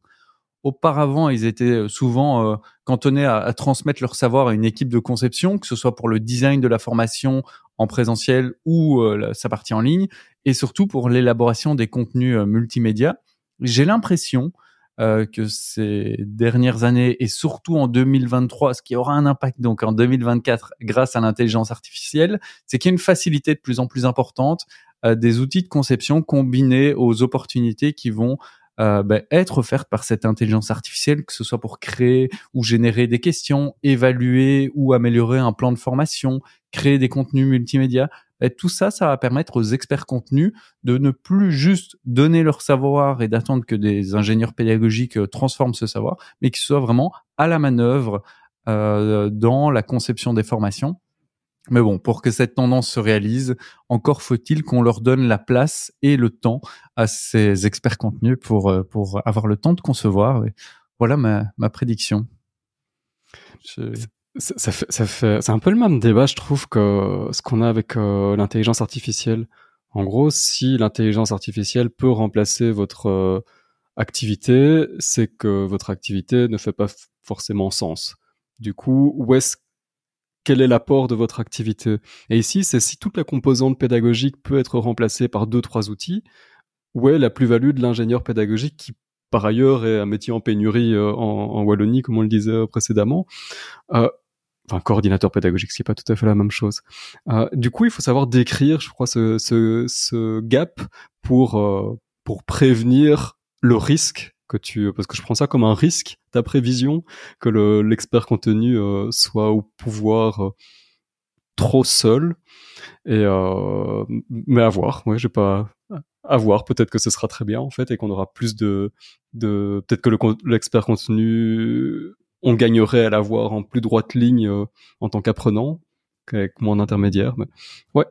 Auparavant, ils étaient souvent cantonnés à transmettre leur savoir à une équipe de conception, que ce soit pour le design de la formation en présentiel ou sa partie en ligne, et surtout pour l'élaboration des contenus multimédia. J'ai l'impression que ces dernières années, et surtout en 2023, ce qui aura un impact donc en 2024 grâce à l'intelligence artificielle, c'est qu'il y a une facilité de plus en plus importante des outils de conception combinés aux opportunités qui vont être offertes par cette intelligence artificielle, que ce soit pour créer ou générer des questions, évaluer ou améliorer un plan de formation, créer des contenus multimédia. Tout ça, ça va permettre aux experts contenus de ne plus juste donner leur savoir et d'attendre que des ingénieurs pédagogiques transforment ce savoir, mais qu'ils soient vraiment à la manœuvre dans la conception des formations. Mais bon, pour que cette tendance se réalise, encore faut-il qu'on leur donne la place et le temps à ces experts contenus pour avoir le temps de concevoir. Et voilà ma prédiction. C'est un peu le même débat, je trouve, que ce qu'on a avec l'intelligence artificielle. En gros, si l'intelligence artificielle peut remplacer votre activité, c'est que votre activité ne fait pas forcément sens. Du coup, quel est l'apport de votre activité? Et ici, c'est si toute la composante pédagogique peut être remplacée par 2-3 outils, où est la plus-value de l'ingénieur pédagogique qui, par ailleurs, est un métier en pénurie en Wallonie, comme on le disait précédemment. Enfin, coordinateur pédagogique, ce qui n'est pas tout à fait la même chose. Du coup, il faut savoir décrire, je crois, ce gap pour prévenir le risque parce que je prends ça comme un risque, ta prévision, que l'expert contenu soit au pouvoir trop seul. Et mais à voir. Ouais, j'ai pas à voir. Peut-être que ce sera très bien en fait, et qu'on aura plus de peut-être que l'expert contenu, on gagnerait à l'avoir en plus droite ligne en tant qu'apprenant qu'avec moins d'intermédiaires. Mais ouais.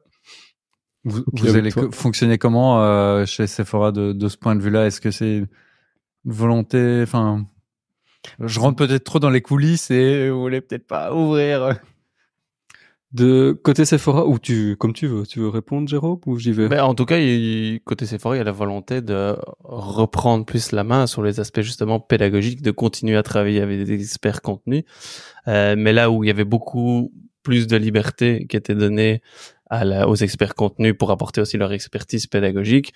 Vous allez fonctionner comment chez Sephora de ce point de vue-là? Est-ce que c'est une volonté, enfin, je rentre peut-être trop dans les coulisses et vous voulez peut-être pas ouvrir. De côté Sephora, ou comme tu veux répondre, Jérôme, ou j'y vais? Mais en tout cas, côté Sephora, il y a la volonté de reprendre plus la main sur les aspects justement pédagogiques, de continuer à travailler avec des experts contenus. Mais là où il y avait beaucoup plus de liberté qui était donnée aux experts contenus pour apporter aussi leur expertise pédagogique,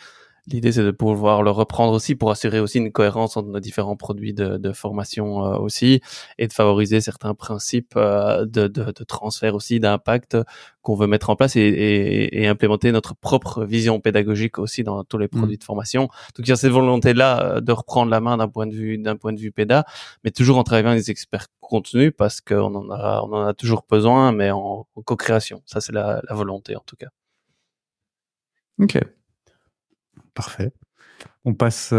l'idée c'est de pouvoir le reprendre aussi pour assurer aussi une cohérence entre nos différents produits de formation aussi, et de favoriser certains principes de transfert aussi, d'impact qu'on veut mettre en place, et implémenter notre propre vision pédagogique aussi dans tous les produits de formation. Donc il y a cette volonté-là de reprendre la main d'un point de vue péda, mais toujours en travaillant avec des experts contenu, parce qu'on en a toujours besoin, mais en co-création. Ça, c'est la volonté, en tout cas. Ok. Parfait. On passe,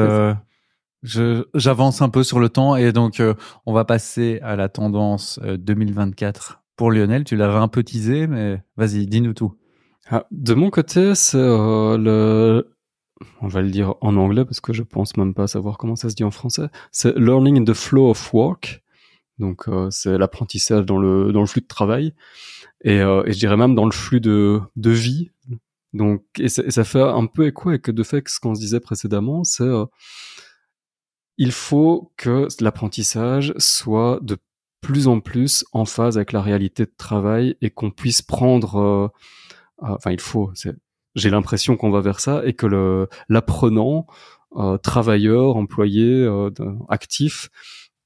j'avance un peu sur le temps, et donc, on va passer à la tendance 2024 pour Lionel. Tu l'avais un peu teasé, mais vas-y, dis-nous tout. De mon côté, c'est on va le dire en anglais parce que je pense même pas savoir comment ça se dit en français. C'est Learning in the Flow of Work. Donc, c'est l'apprentissage dans le flux de travail. Et je dirais même dans le flux de vie. Donc, et ça fait un peu écho avec de fait ce qu'on se disait précédemment, c'est il faut que l'apprentissage soit de plus en plus en phase avec la réalité de travail, et qu'on puisse prendre, j'ai l'impression qu'on va vers ça, et que l'apprenant, travailleur, employé, actif,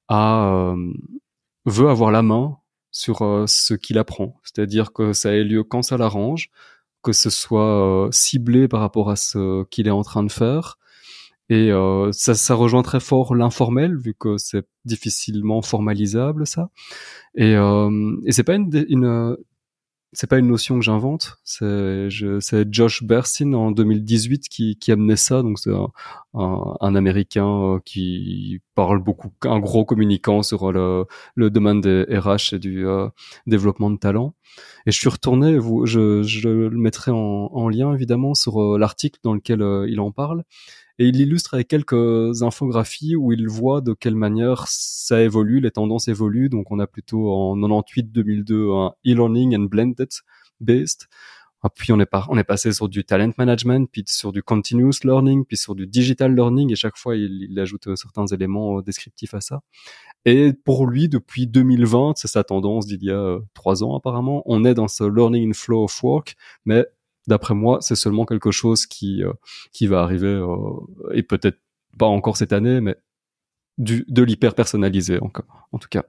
veut avoir la main sur ce qu'il apprend. C'est-à-dire que ça ait lieu quand ça l'arrange, que ce soit ciblé par rapport à ce qu'il est en train de faire. Et ça rejoint très fort l'informel, vu que c'est difficilement formalisable, ça. Et c'est pas c'est pas une notion que j'invente. C'est Josh Bersin en 2018 qui amenait ça. Donc c'est un Américain qui parle beaucoup, un gros communicant sur le domaine des RH et du développement de talent. Et je suis retourné, je le mettrai en lien évidemment sur l'article dans lequel il en parle. Et il illustre avec quelques infographies où il voit de quelle manière ça évolue, les tendances évoluent. Donc on a plutôt en 98-2002 un e-learning and blended based. Puis on est passé sur du talent management, puis sur du continuous learning, puis sur du digital learning, et chaque fois il ajoute certains éléments descriptifs à ça. Et pour lui, depuis 2020, c'est sa tendance d'il y a 3 ans apparemment, on est dans ce learning in flow of work, mais d'après moi, c'est seulement quelque chose qui va arriver, et peut-être pas encore cette année, mais de l'hyper personnalisé encore, en tout cas.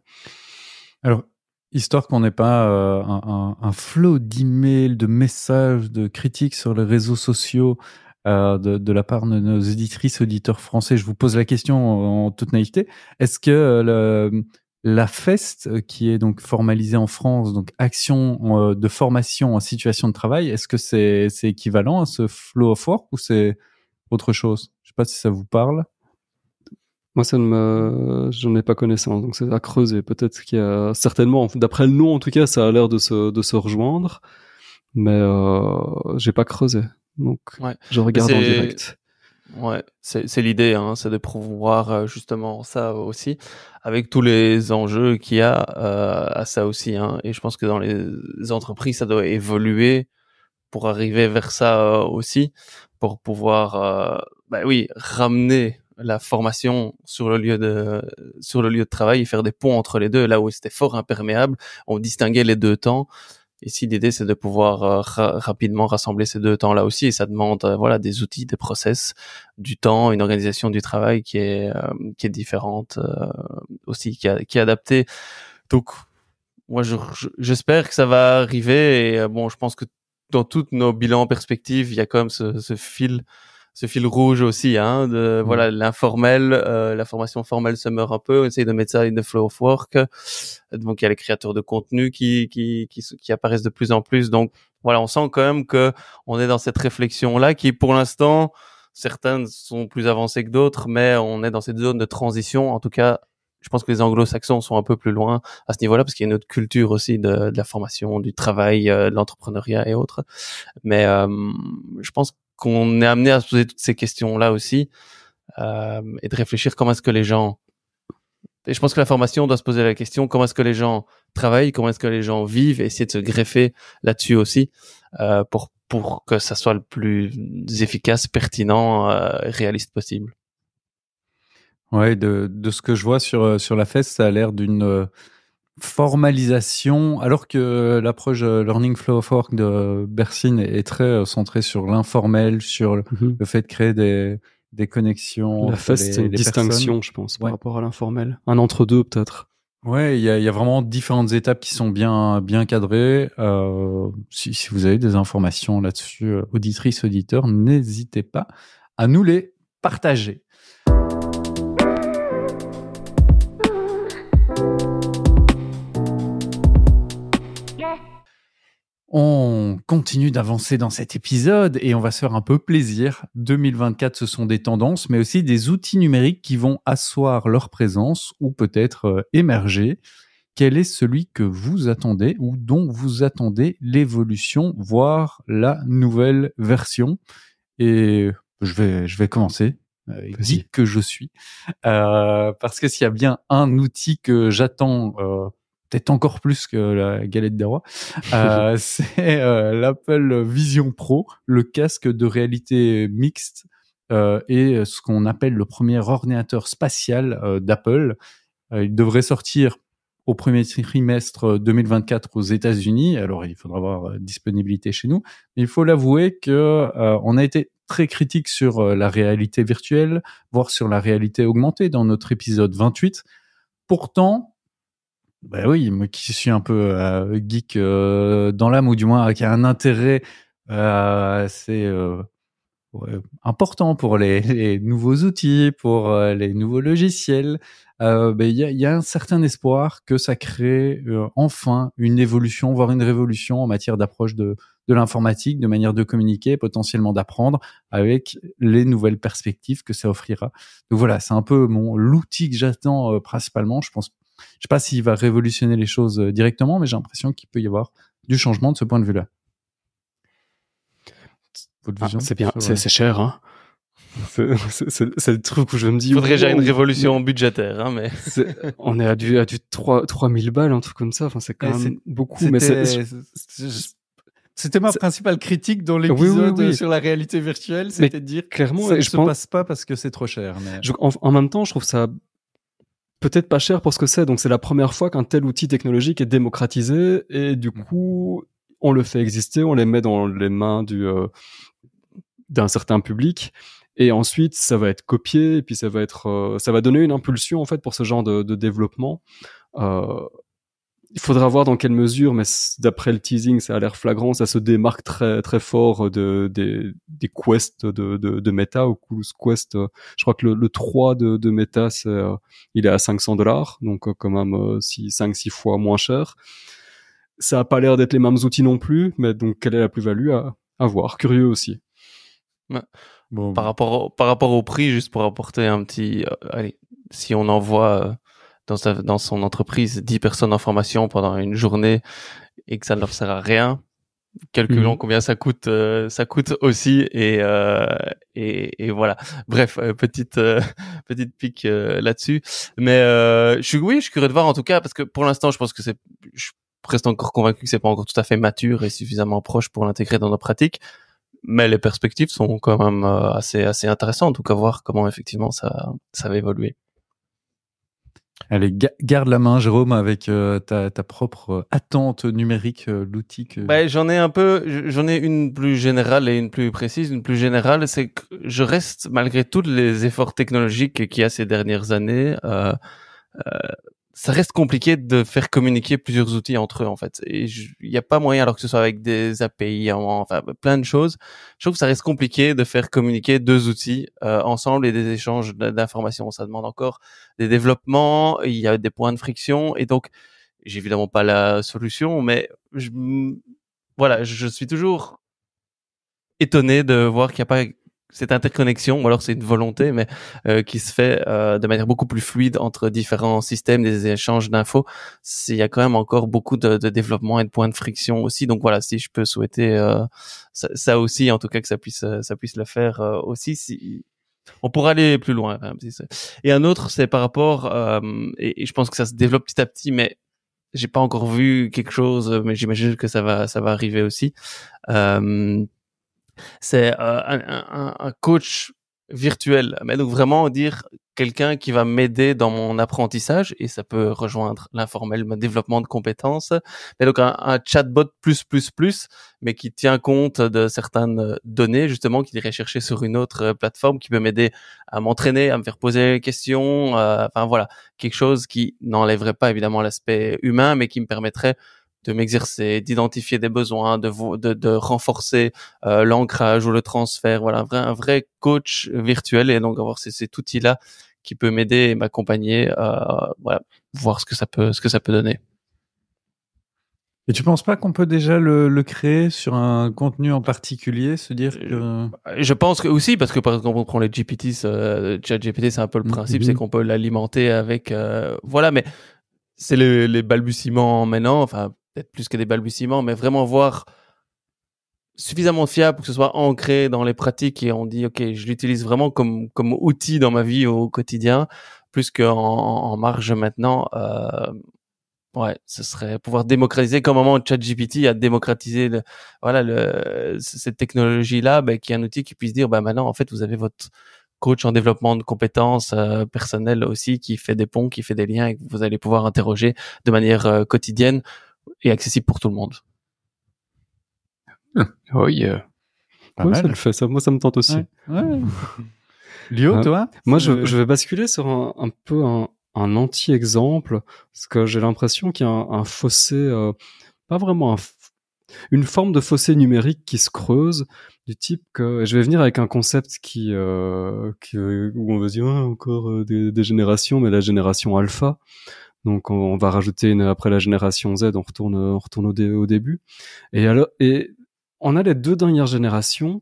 Alors, histoire qu'on n'ait pas un flot d'emails, de messages, de critiques sur les réseaux sociaux de la part de nos éditrices, auditeurs français, je vous pose la question en toute naïveté. Est-ce que la FEST, qui est donc formalisée en France, donc action de formation en situation de travail, est-ce que c'est équivalent à ce flow of work, ou c'est autre chose? Je sais pas si ça vous parle. Moi, j'en ai pas connaissance, donc c'est à creuser. Peut-être qu'il y a, certainement, d'après le nom, en tout cas, ça a l'air de se rejoindre, mais j'ai pas creusé, donc ouais. je regarde en direct. Ouais, c'est l'idée, hein, c'est de pouvoir justement ça aussi, avec tous les enjeux qu'il y a à ça aussi, hein. Et je pense que dans les entreprises, ça doit évoluer pour arriver vers ça aussi, pour pouvoir, ramener la formation sur le lieu de travail, et faire des ponts entre les deux. Là où c'était fort imperméable, on distinguait les deux temps. Ici, l'idée, c'est de pouvoir rapidement rassembler ces deux temps-là aussi, et ça demande des outils, des process, du temps, une organisation du travail qui est différente aussi, qui est adaptée. Donc, moi, j'espère que ça va arriver. Et je pense que dans tous nos bilans en perspective, il y a quand même ce fil rouge aussi, hein, l'informel, la formation formelle se meurt un peu, on essaye de mettre ça in the flow of work. Donc il y a les créateurs de contenu qui apparaissent de plus en plus. Donc voilà, on sent quand même que on est dans cette réflexion là qui, pour l'instant, certaines sont plus avancées que d'autres, mais on est dans cette zone de transition. En tout cas, je pense que les anglo-saxons sont un peu plus loin à ce niveau-là, parce qu'il y a une autre culture aussi de la formation, du travail, de l'entrepreneuriat et autres. Mais je pense qu'on est amené à se poser toutes ces questions-là aussi, et de réfléchir comment est-ce que les gens... Et je pense que la formation doit se poser la question comment est-ce que les gens travaillent, comment est-ce que les gens vivent, et essayer de se greffer là-dessus aussi, pour que ça soit le plus efficace, pertinent, réaliste possible. Ouais, de ce que je vois sur la FES, ça a l'air d'une formalisation, alors que l'approche Learning Flow of Work de Bersin est très centrée sur l'informel, sur le fait de créer des connexions. La FEST, c'est une distinction, je pense, par rapport à l'informel. Un entre-deux, peut-être. Ouais, il y a vraiment différentes étapes qui sont bien cadrées. Si vous avez des informations là-dessus, auditrices, auditeurs, n'hésitez pas à nous les partager. On continue d'avancer dans cet épisode et on va se faire un peu plaisir. 2024, ce sont des tendances, mais aussi des outils numériques qui vont asseoir leur présence ou peut-être émerger. Quel est celui que vous attendez ou dont vous attendez l'évolution, voire la nouvelle version? Et je vais commencer. Geek que je suis. Parce que s'il y a bien un outil que j'attends peut-être encore plus que la galette des rois, c'est l'Apple Vision Pro, le casque de réalité mixte et ce qu'on appelle le premier ordinateur spatial d'Apple. Il devrait sortir au premier trimestre 2024 aux États-Unis. Alors, il faudra avoir disponibilité chez nous. Mais il faut l'avouer que on a été très critique sur la réalité virtuelle, voire sur la réalité augmentée dans notre épisode 28. Pourtant, bah oui, moi qui suis un peu geek dans l'âme, ou du moins qui a un intérêt assez important pour les nouveaux outils, pour les nouveaux logiciels, il y a un certain espoir que ça crée enfin une évolution, voire une révolution en matière d'approche de l'informatique, de manière de communiquer, potentiellement d'apprendre avec les nouvelles perspectives que ça offrira. Donc voilà, c'est un peu l'outil que j'attends principalement. Je sais pas s'il va révolutionner les choses directement, mais j'ai l'impression qu'il peut y avoir du changement de ce point de vue-là. C'est bien, c'est cher, hein. C'est le truc où je me dis. Il faudrait déjà une révolution budgétaire, hein, mais. On est à du 3000 balles, un truc comme ça. Enfin, c'est quand même beaucoup, mais c'était ma principale critique dans l'épisode sur la réalité virtuelle, c'était de dire clairement, ça ne se passe pas parce que c'est trop cher. Mais... en même temps, je trouve ça peut-être pas cher pour ce que c'est. Donc, c'est la première fois qu'un tel outil technologique est démocratisé et du coup, on le fait exister, on les met dans les mains d'un certain public. Et ensuite, ça va être copié, et puis ça va donner une impulsion en fait pour ce genre de développement. Il faudra voir dans quelle mesure, mais d'après le teasing, ça a l'air flagrant, ça se démarque très très fort des quests de Meta. Oculus Quest, je crois que le 3 de Meta, il est à $500, donc quand même 5-6 fois moins cher. Ça a pas l'air d'être les mêmes outils non plus, mais donc quelle est la plus-value à voir. Curieux aussi. Ouais. Bon. Par rapport au prix, juste pour apporter un petit, allez, si on envoie dans son entreprise 10 personnes en formation pendant une journée et que ça ne leur sert à rien, calculons combien ça coûte aussi et voilà. Bref, petite pique là-dessus. Mais je suis curieux de voir en tout cas parce que pour l'instant, je pense que je reste encore convaincu que c'est pas encore tout à fait mature et suffisamment proche pour l'intégrer dans nos pratiques. Mais les perspectives sont quand même assez intéressantes, en tout cas voir comment effectivement ça va évoluer. Allez, garde la main, Jérôme, avec ta propre attente numérique, l'outil que... J'en ai une plus générale et une plus précise. Une plus générale, c'est que je reste, malgré tous les efforts technologiques qu'il y a ces dernières années, ça reste compliqué de faire communiquer plusieurs outils entre eux, en fait. Et il n'y a pas moyen, alors que ce soit avec des API, enfin, plein de choses. Je trouve que ça reste compliqué de faire communiquer deux outils ensemble et des échanges d'informations. Ça demande encore des développements, il y a des points de friction. Et donc, j'ai évidemment pas la solution, mais je suis toujours étonné de voir qu'il n'y a pas cette interconnexion, ou alors c'est une volonté, mais qui se fait de manière beaucoup plus fluide entre différents systèmes, des échanges d'infos. Il y a quand même encore beaucoup de développement et de points de friction aussi. Donc voilà, si je peux souhaiter ça aussi, en tout cas que ça puisse le faire aussi. Si on pourra aller plus loin. Hein, et un autre, c'est par rapport et je pense que ça se développe petit à petit, mais j'ai pas encore vu quelque chose, mais j'imagine que ça va arriver aussi. C'est un coach virtuel. Mais donc vraiment dire quelqu'un qui va m'aider dans mon apprentissage, et ça peut rejoindre l'informel, mon développement de compétences. Mais donc un chatbot plus, mais qui tient compte de certaines données justement qu'il irait chercher sur une autre plateforme, qui peut m'aider à m'entraîner, à me faire poser des questions. Enfin voilà, quelque chose qui n'enlèverait pas évidemment l'aspect humain, mais qui me permettrait de m'exercer, d'identifier des besoins, de renforcer l'ancrage ou le transfert. Voilà, un vrai coach virtuel, et donc avoir cet outil-là qui peut m'aider et m'accompagner, voilà, voir ce que ça peut donner. Et tu penses pas qu'on peut déjà le créer sur un contenu en particulier, se dire que... Je pense que aussi, parce que par exemple, on prend les GPT, ChatGPT, c'est un peu le principe, c'est qu'on peut l'alimenter avec, voilà, mais c'est les balbutiements maintenant, enfin, peut-être plus que des balbutiements, mais vraiment voir suffisamment fiable pour que ce soit ancré dans les pratiques, et on dit, OK, je l'utilise vraiment comme outil dans ma vie au quotidien, plus qu'en marge maintenant. Ouais, ce serait pouvoir démocratiser, comme un moment ChatGPT a démocratisé cette technologie-là, qui est un outil qui puisse dire, maintenant, en fait, vous avez votre coach en développement de compétences personnelles aussi, qui fait des ponts, qui fait des liens, et que vous allez pouvoir interroger de manière quotidienne et accessible pour tout le monde. Oui, ça le fait, ça. Moi, ça me tente aussi. Ouais. Lio, toi? Moi, je vais basculer sur un peu un anti-exemple, parce que j'ai l'impression qu'il y a un fossé, pas vraiment une forme de fossé numérique qui se creuse, du type que je vais venir avec un concept où on va dire encore des générations, mais la génération alpha. Donc on va rajouter après la génération Z, on retourne au début. Et on a les 2 dernières générations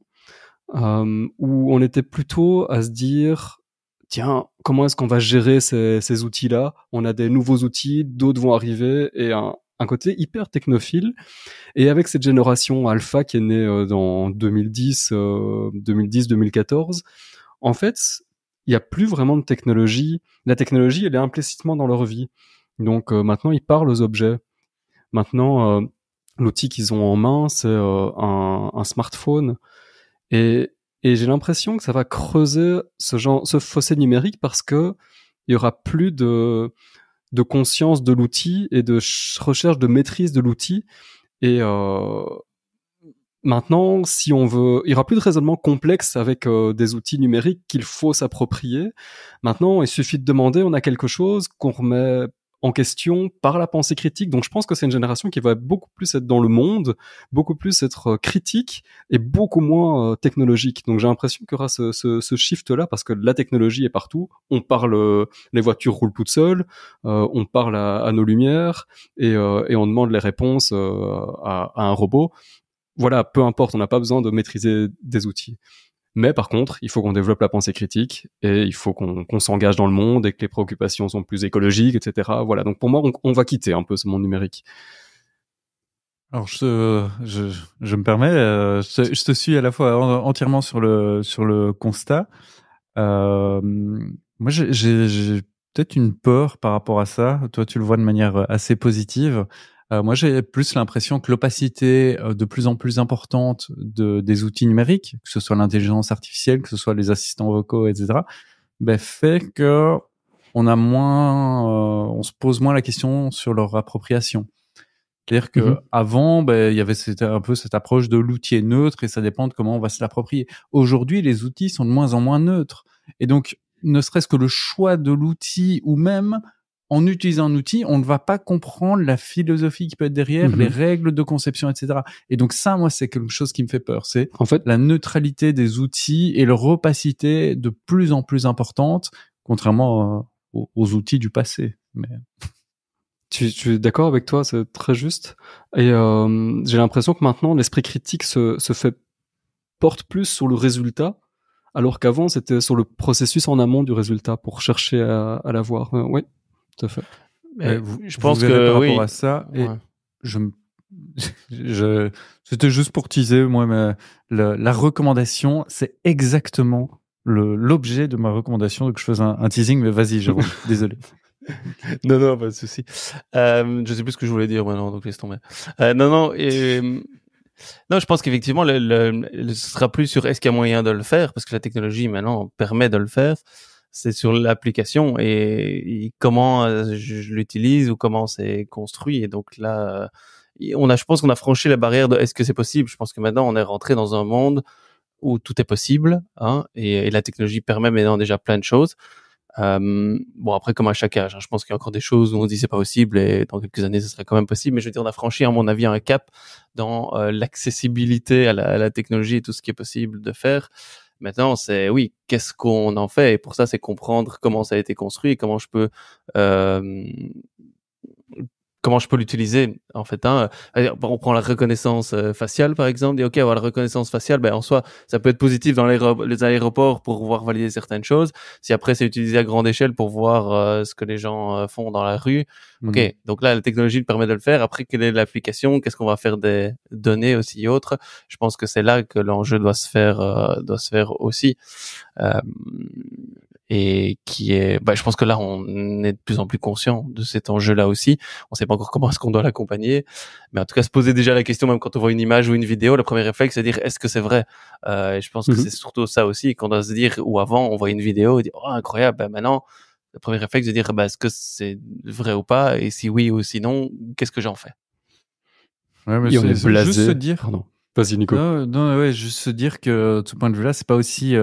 où on était plutôt à se dire, tiens, comment est-ce qu'on va gérer ces outils-là? On a des nouveaux outils, d'autres vont arriver, et un côté hyper technophile. Et avec cette génération alpha qui est née dans 2010-2014, en fait, il n'y a plus vraiment de technologie. La technologie, elle est implicitement dans leur vie. Donc maintenant, ils parlent aux objets. Maintenant, l'outil qu'ils ont en main, c'est un smartphone. Et j'ai l'impression que ça va creuser ce fossé numérique, parce que il y aura plus de conscience de l'outil et de recherche de maîtrise de l'outil. Et maintenant, si on veut, il y aura plus de raisonnement complexe avec des outils numériques qu'il faut s'approprier. Maintenant, il suffit de demander, on a quelque chose qu'on remet en question par la pensée critique. Donc je pense que c'est une génération qui va beaucoup plus être dans le monde, beaucoup plus être critique et beaucoup moins technologique. Donc j'ai l'impression qu'il y aura ce shift-là, parce que la technologie est partout. On parle, les voitures roulent toutes seules, on parle à nos lumières, et on demande les réponses à un robot. Voilà, peu importe, on n'a pas besoin de maîtriser des outils. Mais par contre, il faut qu'on développe la pensée critique, et il faut qu'on s'engage dans le monde, et que les préoccupations sont plus écologiques, etc. Voilà, donc pour moi, on va quitter un peu ce monde numérique. Alors je me permets, je te suis à la fois entièrement sur le constat. Moi, j'ai peut-être une peur par rapport à ça. Toi, tu le vois de manière assez positive. Moi, j'ai plus l'impression que l'opacité de plus en plus importante des outils numériques, que ce soit l'intelligence artificielle, que ce soit les assistants vocaux, etc., fait que on se pose moins la question sur leur appropriation. C'est-à-dire que avant, il y avait un peu cette approche de l'outil est neutre et ça dépend de comment on va se l'approprier. Aujourd'hui, les outils sont de moins en moins neutres. Et donc, ne serait-ce que le choix de l'outil, ou même en utilisant un outil, on ne va pas comprendre la philosophie qui peut être derrière, les règles de conception, etc. Et donc ça, moi, c'est quelque chose qui me fait peur. C'est en fait la neutralité des outils et leur opacité de plus en plus importante, contrairement aux outils du passé. Mais... Tu es d'accord avec toi, c'est très juste. Et j'ai l'impression que maintenant, l'esprit critique porte plus sur le résultat, alors qu'avant, c'était sur le processus en amont du résultat pour chercher à l'avoir. Oui, tout à fait. Je pense que par rapport à ça, et c'était juste pour teaser, moi, mais la recommandation, c'est exactement l'objet de ma recommandation. Donc je faisais un teasing, mais vas-y, Jérôme, désolé. Non, pas de souci. Je sais plus ce que je voulais dire maintenant, donc laisse tomber. Non, et Non, je pense qu'effectivement, ce sera plus sur est-ce qu'il y a moyen de le faire, parce que la technologie maintenant permet de le faire. C'est sur l'application et comment je l'utilise ou comment c'est construit. Et donc là, je pense qu'on a franchi la barrière de est-ce que c'est possible. Je pense que maintenant on est rentré dans un monde où tout est possible, hein, et la technologie permet maintenant déjà plein de choses. Bon, après, comme à chaque âge, hein, je pense qu'il y a encore des choses où on se dit c'est pas possible et dans quelques années ce serait quand même possible. Mais je veux dire, on a franchi, à mon avis, un cap dans l'accessibilité à la technologie et tout ce qui est possible de faire. Maintenant, c'est oui, qu'est-ce qu'on en fait? Et pour ça, c'est comprendre comment ça a été construit et comment je peux l'utiliser en fait, hein. On prend la reconnaissance faciale par exemple, et ok, avoir la reconnaissance faciale, ben en soi ça peut être positif dans les aéroports pour pouvoir valider certaines choses. Si après c'est utilisé à grande échelle pour voir ce que les gens font dans la rue, ok, donc là la technologie le permet de le faire. Après, quelle est l'application, qu'est-ce qu'on va faire des données aussi autres? Je pense que c'est là que l'enjeu doit se faire aussi. Et qui est, je pense que là, on est de plus en plus conscient de cet enjeu-là aussi. On sait pas encore comment est-ce qu'on doit l'accompagner, mais en tout cas, se poser déjà la question, même quand on voit une image ou une vidéo, le premier réflexe, c'est de dire, est-ce que c'est vrai? Et je pense que c'est surtout ça aussi, qu'on doit se dire, ou avant, on voit une vidéo, et dit, oh, incroyable, maintenant, le premier réflexe, c'est de dire, est-ce que c'est vrai ou pas? Et si oui ou sinon, qu'est-ce que j'en fais? Ouais, mais c'est juste se dire. Pardon. Vas-y, Nico. Non, ouais, juste se dire que, de ce point de vue-là, c'est pas aussi,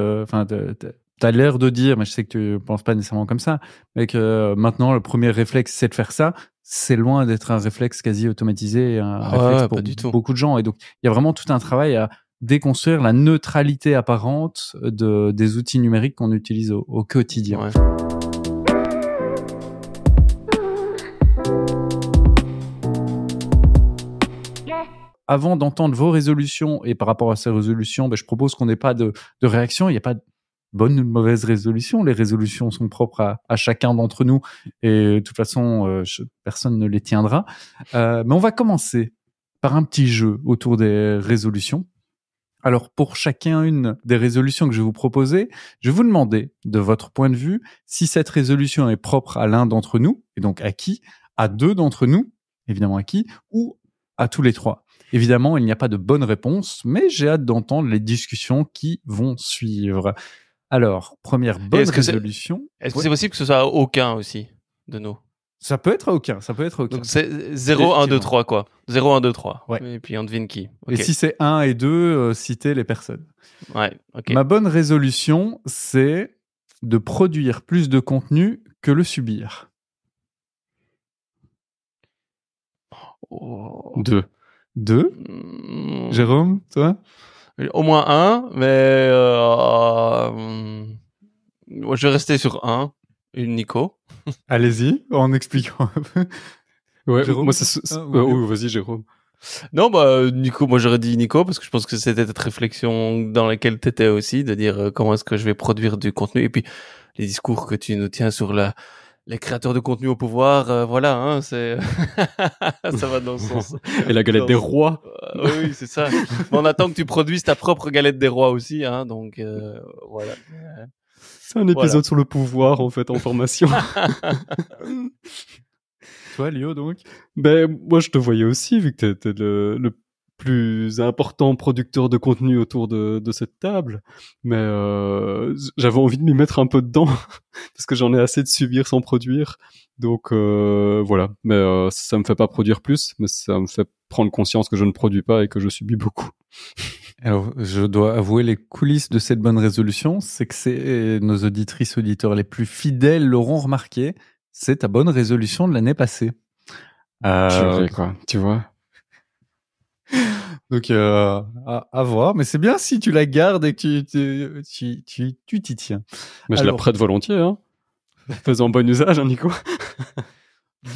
t'as l'air de dire, mais je sais que tu penses pas nécessairement comme ça, mais que maintenant, le premier réflexe, c'est de faire ça. C'est loin d'être un réflexe quasi automatisé, un réflexe pour pas du tout. beaucoup de gens. Et donc, il y a vraiment tout un travail à déconstruire la neutralité apparente des outils numériques qu'on utilise au quotidien. Ouais. Avant d'entendre vos résolutions et par rapport à ces résolutions, je propose qu'on n'ait pas de réaction. Il n'y a pas de bonne ou de mauvaise résolution. Les résolutions sont propres à chacun d'entre nous et de toute façon, personne ne les tiendra. Mais on va commencer par un petit jeu autour des résolutions. Alors, pour chacune des résolutions que je vais vous proposer, je vais vous demander, de votre point de vue, si cette résolution est propre à l'un d'entre nous, et donc à qui? À deux d'entre nous, évidemment à qui? Ou à tous les trois? Évidemment, il n'y a pas de bonne réponse, mais j'ai hâte d'entendre les discussions qui vont suivre. Alors, première bonne résolution. Est-ce que c'est possible que ce soit aucun aussi de nous? Ça peut être aucun, ça peut être aucun. Donc c'est 0, 1, 2, 3 quoi. 0, 1, 2, 3. Ouais. Et puis on devine qui. Okay. Et si c'est 1 et 2, citez les personnes. Ouais, ok. Ma bonne résolution, c'est de produire plus de contenu que le subir. 2. Jérôme, toi? Au moins 1, mais je vais rester sur 1. Nico. Allez-y, en expliquant un peu. Ouais, Jérôme, moi vas-y Jérôme. Non, Nico, moi j'aurais dit Nico parce que je pense que c'était cette réflexion dans laquelle t'étais aussi, de dire comment est-ce que je vais produire du contenu, et puis les discours que tu nous tiens sur les créateurs de contenu au pouvoir, voilà, hein, c'est ça va dans ce sens. Et la galette des rois. Oui, c'est ça. Mais on attend que tu produises ta propre galette des rois aussi, hein, donc voilà. C'est un épisode sur le pouvoir en fait en formation. Toi, Léo, donc? Moi, je te voyais aussi, vu que t'es le plus important producteur de contenu autour de cette table. Mais j'avais envie de m'y mettre un peu dedans, parce que j'en ai assez de subir sans produire. Donc voilà. Mais ça me fait pas produire plus, mais ça me fait prendre conscience que je ne produis pas et que je subis beaucoup. Alors, je dois avouer les coulisses de cette bonne résolution, c'est que nos auditrices, auditeurs les plus fidèles l'auront remarqué, c'est ta bonne résolution de l'année passée. Quoi, tu vois. Donc, à voir, mais c'est bien si tu la gardes et que tu t'y tiens. Mais je la prête volontiers, hein. Faisant bon usage, hein, Nico.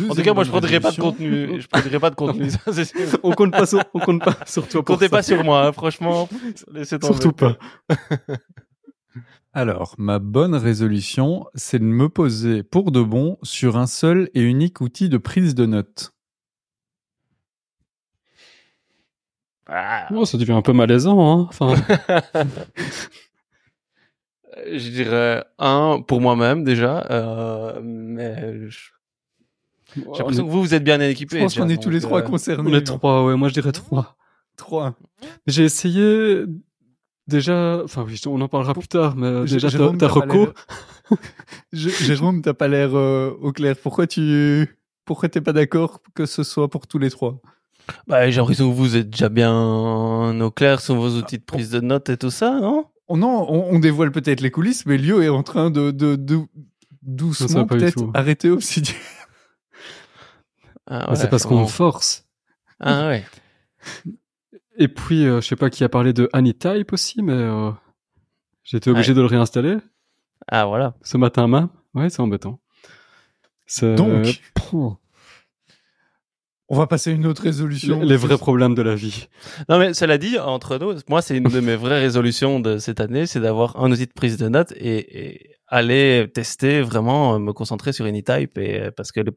En tout cas, moi, je produirai pas de contenu. Ça, c'est sûr. On compte pas sur toi. Comptez pas sur moi, hein, franchement. Laissez tomber. Surtout pas. Alors, ma bonne résolution, c'est de me poser pour de bon sur un seul et unique outil de prise de notes. Ça devient un peu malaisant, hein. Enfin... Je dirais 1 pour moi-même déjà, mais j'ai l'impression que vous êtes bien équipés. Je pense qu'on est tous les 3 concernés. On est 3, ouais, moi je dirais 3. 3. J'ai essayé déjà, enfin oui, on en parlera plus tard, mais déjà Jérôme, t'as t'as pas reco. Jérôme, t'as pas l'air au clair. Pourquoi t'es pas d'accord que ce soit pour tous les 3? Bah, j'ai l'impression que vous êtes déjà bien au clair sur vos outils de prise de notes et tout ça, non? Oh non, on dévoile peut-être les coulisses, mais Lio est en train de Non, ça doucement va pas du peut-être tout. arrêter Obsidian. Ah, Mais c'est parce qu'on me force. Ah ouais. Et puis, je sais pas qui a parlé de Anytype aussi, mais j'ai été obligé Ouais. de le réinstaller Ah voilà. ce matin même. Ouais, c'est embêtant. Donc, on va passer à une autre résolution. les vrais problèmes de la vie. Non mais cela dit, entre nous, moi c'est une de mes vraies résolutions de cette année, c'est d'avoir un outil de prise de notes et aller tester vraiment, me concentrer sur Anytype et parce que les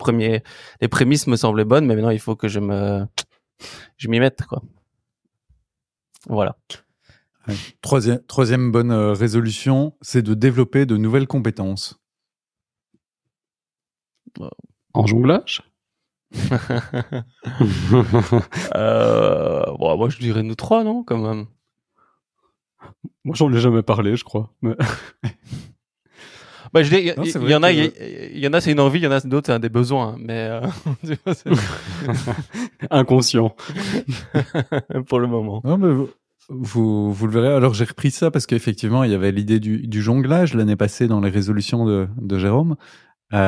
prémices me semblaient bonnes, mais maintenant il faut que je m'y mette quoi. Voilà. Ouais. Troisième bonne résolution, c'est de développer de nouvelles compétences. En jonglage. Bon, moi je dirais nous 3, non, quand même. Moi, j'en ai jamais parlé, je crois. Mais... Bah, je dis, Non, c'est il y en a, vrai il y en a, c'est une envie, il y en a d'autres, c'est un des besoins, mais tu vois, Inconscient. pour le moment. Non, mais vous le verrez. Alors, j'ai repris ça parce qu'effectivement, il y avait l'idée du jonglage l'année passée dans les résolutions de Jérôme. Mais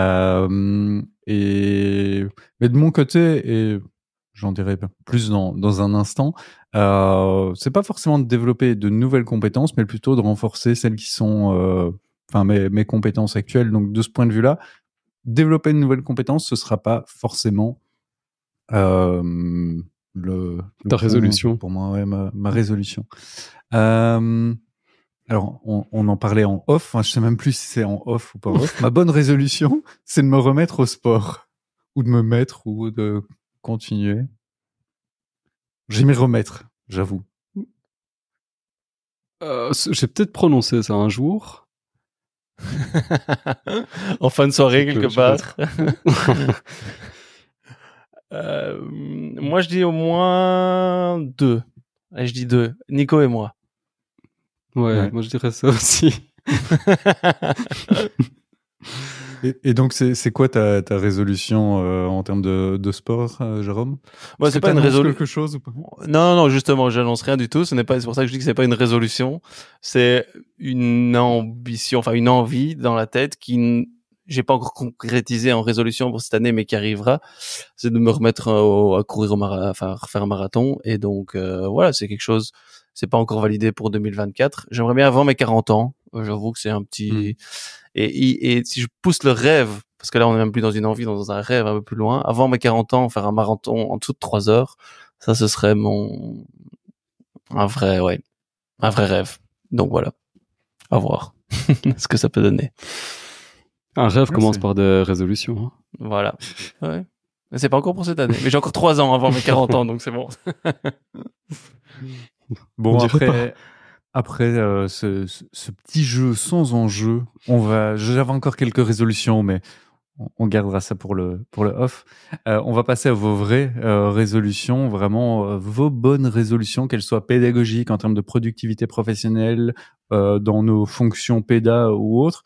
de mon côté, et j'en dirai plus dans un instant, c'est pas forcément de développer de nouvelles compétences, mais plutôt de renforcer celles qui sont, mes compétences actuelles. Donc, de ce point de vue-là, développer une nouvelle compétence, ce sera pas forcément ta résolution. pour moi, ouais, ma résolution. Alors, on en parlait en off. Enfin, je sais même plus si c'est en off ou pas en off. Ma bonne résolution, c'est de me remettre au sport. Ou de me mettre, ou de continuer. J'ai m'y remettre, j'avoue. J'ai peut-être prononcé ça un jour. En fin de soirée, quelque part. Moi, je dis au moins 2. Et je dis 2. Nico et moi. Ouais, moi je dirais ça aussi. Et donc, c'est quoi ta résolution en termes de sport, Jérôme? Moi, c'est pas une résolution. Quelque chose ou pas? Non, justement, j'annonce rien du tout. C'est pour ça que je dis que c'est pas une résolution. C'est une ambition, enfin, une envie dans la tête j'ai pas encore concrétisé en résolution pour cette année, mais qui arrivera. C'est de me remettre à courir refaire un marathon. Et donc, voilà, c'est quelque chose, c'est pas encore validé pour 2024. J'aimerais bien avant mes 40 ans. J'avoue que c'est un petit, et si je pousse le rêve, parce que là, on est même plus dans une envie, dans un rêve un peu plus loin, avant mes 40 ans, faire un marathon en dessous de 3 heures, ça, ce serait un vrai rêve. Donc voilà. À voir ce que ça peut donner. Un rêve commence par des résolutions. Hein. Voilà. Ouais. Mais c'est pas encore pour cette année. Mais j'ai encore 3 ans avant mes 40 ans, donc c'est bon. Bon, après ce petit jeu sans enjeu, j'avais encore quelques résolutions, mais on gardera ça pour le off. On va passer à vos vraies résolutions, vraiment vos bonnes résolutions, qu'elles soient pédagogiques en termes de productivité professionnelle, dans nos fonctions péda ou autres.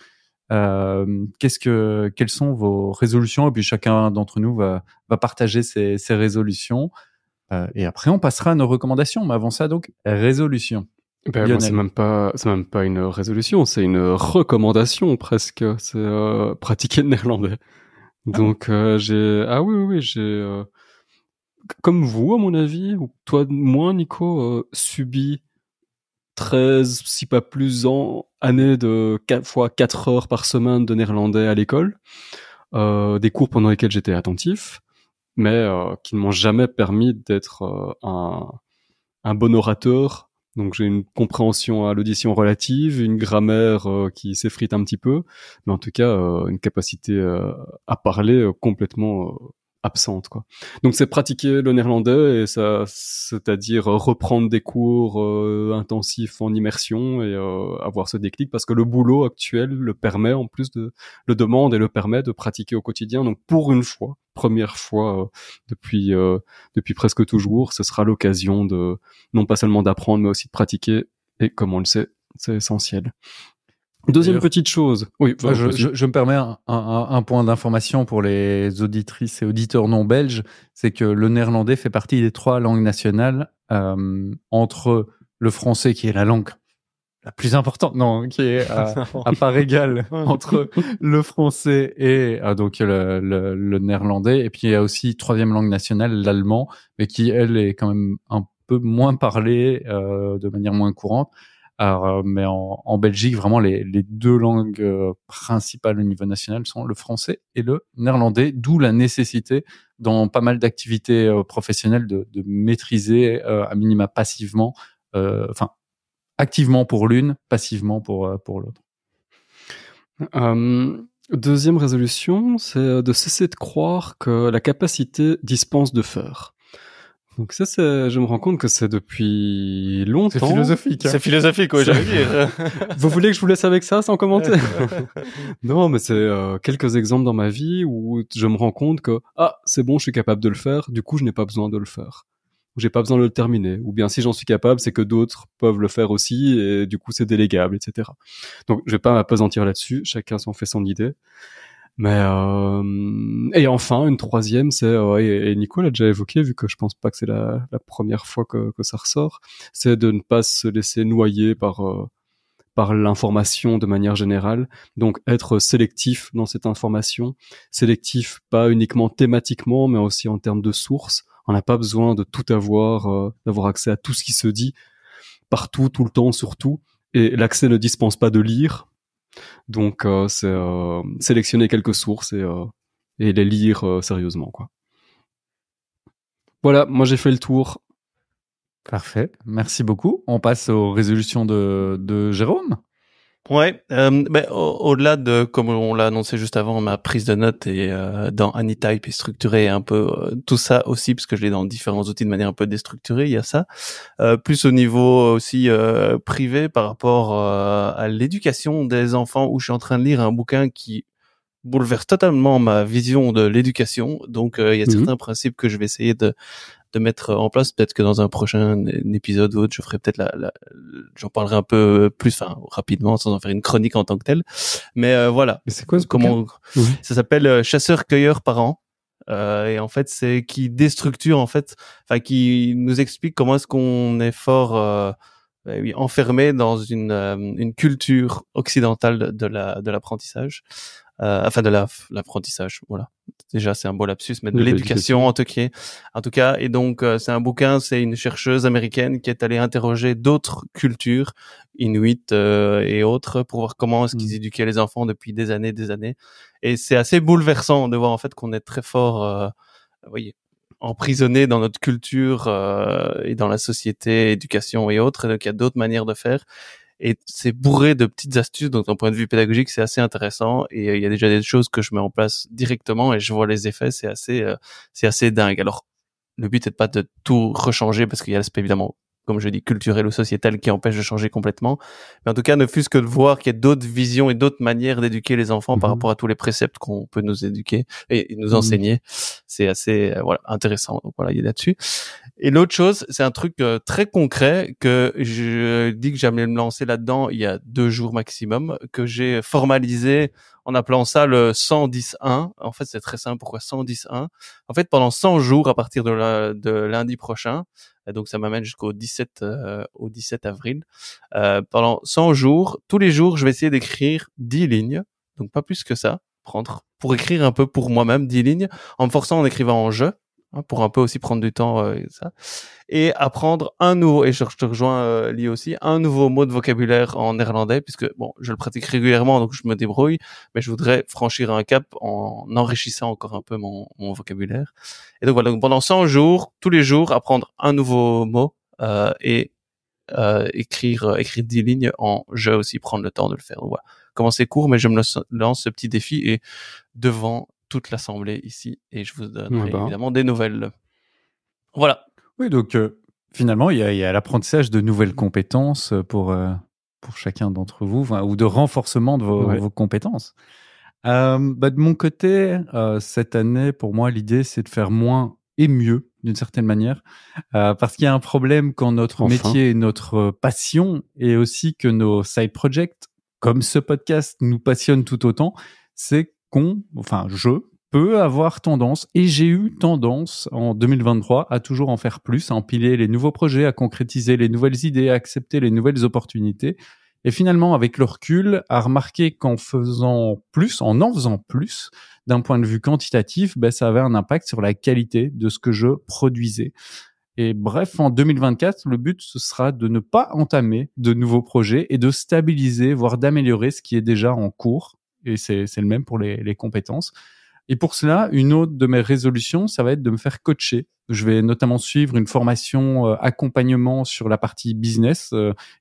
Quelles sont vos résolutions? Et puis chacun d'entre nous va partager ses résolutions. Et après, on passera à nos recommandations. Mais avant ça, donc, résolution. Ben, moi, c'est même pas une résolution, c'est une recommandation presque. C'est pratiquer le néerlandais. Donc j'ai comme vous à mon avis, ou toi moins Nico, subi 13, si pas plus années de 4 heures par semaine de néerlandais à l'école, des cours pendant lesquels j'étais attentif, mais qui ne m'ont jamais permis d'être un bon orateur. Donc j'ai une compréhension à l'audition relative, une grammaire qui s'effrite un petit peu, mais en tout cas une capacité à parler complètement absente, quoi. Donc c'est pratiquer le néerlandais, et ça, c'est-à-dire reprendre des cours intensifs en immersion et avoir ce déclic, parce que le boulot actuel le permet, en plus le demande et le permet de pratiquer au quotidien. Donc pour une fois, première fois depuis presque toujours, ce sera l'occasion de non pas seulement d'apprendre, mais aussi de pratiquer. Et comme on le sait, c'est essentiel. Deuxième petite chose. Oui, je me permets un point d'information pour les auditrices et auditeurs non belges, c'est que le néerlandais fait partie des 3 langues nationales, entre le français qui est la langue la plus importante, non, qui est à part égale entre le français et donc le néerlandais, et puis il y a aussi 3e langue nationale, l'allemand, mais qui elle est quand même un peu moins parlée de manière moins courante. Alors, mais en Belgique, vraiment, les 2 langues principales au niveau national sont le français et le néerlandais, d'où la nécessité dans pas mal d'activités professionnelles de maîtriser à minima passivement, activement pour l'une, passivement pour l'autre. Deuxième résolution, c'est de cesser de croire que la capacité dispense de faire. Donc ça, je me rends compte que c'est depuis longtemps. C'est philosophique. C'est philosophique, ouais, j'allais dire. Vous voulez que je vous laisse avec ça sans commenter? Non, mais c'est quelques exemples dans ma vie où je me rends compte que c'est bon, je suis capable de le faire. Du coup, je n'ai pas besoin de le faire. J'ai pas besoin de le terminer. Ou bien si j'en suis capable, c'est que d'autres peuvent le faire aussi et du coup, c'est délégable, etc. Donc, je vais pas m'appesantir là-dessus. Chacun s'en fait son idée. Mais et enfin une troisième, c'est et Nico l'a déjà évoqué vu que je pense pas que c'est la première fois que ça ressort, c'est de ne pas se laisser noyer par l'information de manière générale, donc être sélectif dans cette information, sélectif pas uniquement thématiquement mais aussi en termes de sources. On n'a pas besoin de tout avoir, d'avoir accès à tout ce qui se dit partout, tout le temps, surtout, et l'accès ne dispense pas de lire. Donc c'est sélectionner quelques sources et les lire sérieusement, quoi. Voilà, moi j'ai fait le tour. Parfait, merci beaucoup. On passe aux résolutions de Jérôme. Ouais, au-delà de, comme on l'a annoncé juste avant, ma prise de notes et dans Anytype et structurée un peu tout ça aussi, parce que je l'ai dans différents outils de manière un peu déstructurée, il y a ça. Plus au niveau aussi privé par rapport à l'éducation des enfants, où je suis en train de lire un bouquin qui bouleverse totalement ma vision de l'éducation. Donc il y a certains principes que je vais essayer de mettre en place. Peut-être que dans un prochain épisode ou autre, je ferai peut-être j'en parlerai un peu plus, rapidement, sans en faire une chronique en tant que telle. Mais voilà. Mais c'est quoi ce bouquin ? Ça s'appelle Chasseur-cueilleur parent. Et en fait, c'est qui déstructure, en fait, qui nous explique comment est-ce qu'on est fort enfermé dans une culture occidentale de l'apprentissage. De l'apprentissage, voilà. Déjà, c'est un beau lapsus, mais de l'éducation en tout cas. Et donc, c'est un bouquin, c'est une chercheuse américaine qui est allée interroger d'autres cultures, inuites et autres, pour voir comment est-ce qu'ils éduquaient les enfants depuis des années. Et c'est assez bouleversant de voir en fait qu'on est très fort, emprisonné dans notre culture et dans la société, éducation et autres, et donc il y a d'autres manières de faire. Et c'est bourré de petites astuces, donc d'un point de vue pédagogique, c'est assez intéressant. Et il y a déjà des choses que je mets en place directement et je vois les effets, c'est assez dingue. Alors, le but est de pas de tout rechanger parce qu'il y a l'aspect évidemment, comme je dis, culturel ou sociétal qui empêche de changer complètement. Mais en tout cas, ne fût-ce que de voir qu'il y a d'autres visions et d'autres manières d'éduquer les enfants par rapport à tous les préceptes qu'on peut nous éduquer et nous enseigner. C'est assez intéressant. Donc voilà, il y a là-dessus. Et l'autre chose, c'est un truc très concret que je dis que j'allais me lancer là-dedans il y a 2 jours maximum, que j'ai formalisé en appelant ça le 110-1. En fait, c'est très simple. Pourquoi 110-1 ? En fait, pendant 100 jours, à partir de lundi prochain, donc ça m'amène jusqu'au 17 avril, pendant 100 jours, tous les jours, je vais essayer d'écrire 10 lignes, donc pas plus que ça, pour écrire un peu pour moi-même 10 lignes, en me forçant en écrivant en jeu, pour un peu aussi prendre du temps et apprendre un nouveau, et je te rejoins Lee aussi, un nouveau mot de vocabulaire en néerlandais, puisque bon, je le pratique régulièrement, donc je me débrouille, mais je voudrais franchir un cap en enrichissant encore un peu mon vocabulaire. Et donc voilà, donc pendant 100 jours, tous les jours, apprendre un nouveau mot et écrire 10 lignes en jeu aussi, prendre le temps de le faire. Donc voilà, commencer court, mais je me lance ce petit défi et devant toute l'assemblée ici, et je vous donnerai évidemment des nouvelles. Voilà. Oui, donc finalement, il y a l'apprentissage de nouvelles compétences pour chacun d'entre vous, ou de renforcement de vos compétences. De mon côté, cette année, pour moi, l'idée, c'est de faire moins et mieux, d'une certaine manière, parce qu'il y a un problème quand notre métier et notre passion, et aussi que nos side projects, comme ce podcast, nous passionnent tout autant, c'est je peux avoir tendance, et j'ai eu tendance en 2023 à toujours en faire plus, à empiler les nouveaux projets, à concrétiser les nouvelles idées, à accepter les nouvelles opportunités. Et finalement, avec le recul, à remarquer qu'en en faisant plus, d'un point de vue quantitatif, ça avait un impact sur la qualité de ce que je produisais. Et bref, en 2024, le but, ce sera de ne pas entamer de nouveaux projets et de stabiliser, voire d'améliorer ce qui est déjà en cours. Et c'est le même pour les compétences. Et pour cela, une autre de mes résolutions, ça va être de me faire coacher. Je vais notamment suivre une formation accompagnement sur la partie business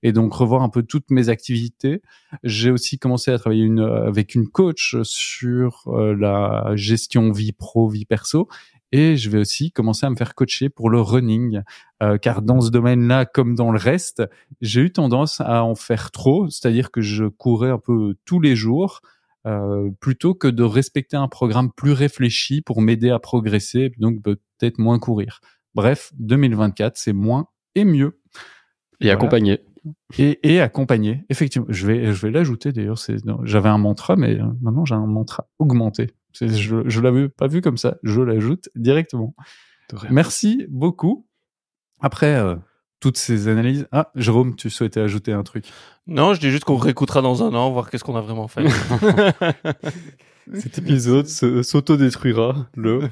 et donc revoir un peu toutes mes activités. J'ai aussi commencé à travailler avec une coach sur la gestion vie pro, vie perso. Et je vais aussi commencer à me faire coacher pour le running, car dans ce domaine-là, comme dans le reste, j'ai eu tendance à en faire trop, c'est-à-dire que je courais un peu tous les jours, plutôt que de respecter un programme plus réfléchi pour m'aider à progresser, donc peut-être moins courir. Bref, 2024, c'est moins et mieux. Et accompagné. Et accompagné, effectivement. Je vais l'ajouter d'ailleurs. J'avais un mantra, mais maintenant j'ai un mantra augmenté. Je l'avais pas vu comme ça. Je l'ajoute directement. Merci beaucoup. Après toutes ces analyses. Ah, Jérôme, tu souhaitais ajouter un truc? Non, je dis juste qu'on réécoutera dans un an, voir qu'est-ce qu'on a vraiment fait. Cet épisode s'autodétruira le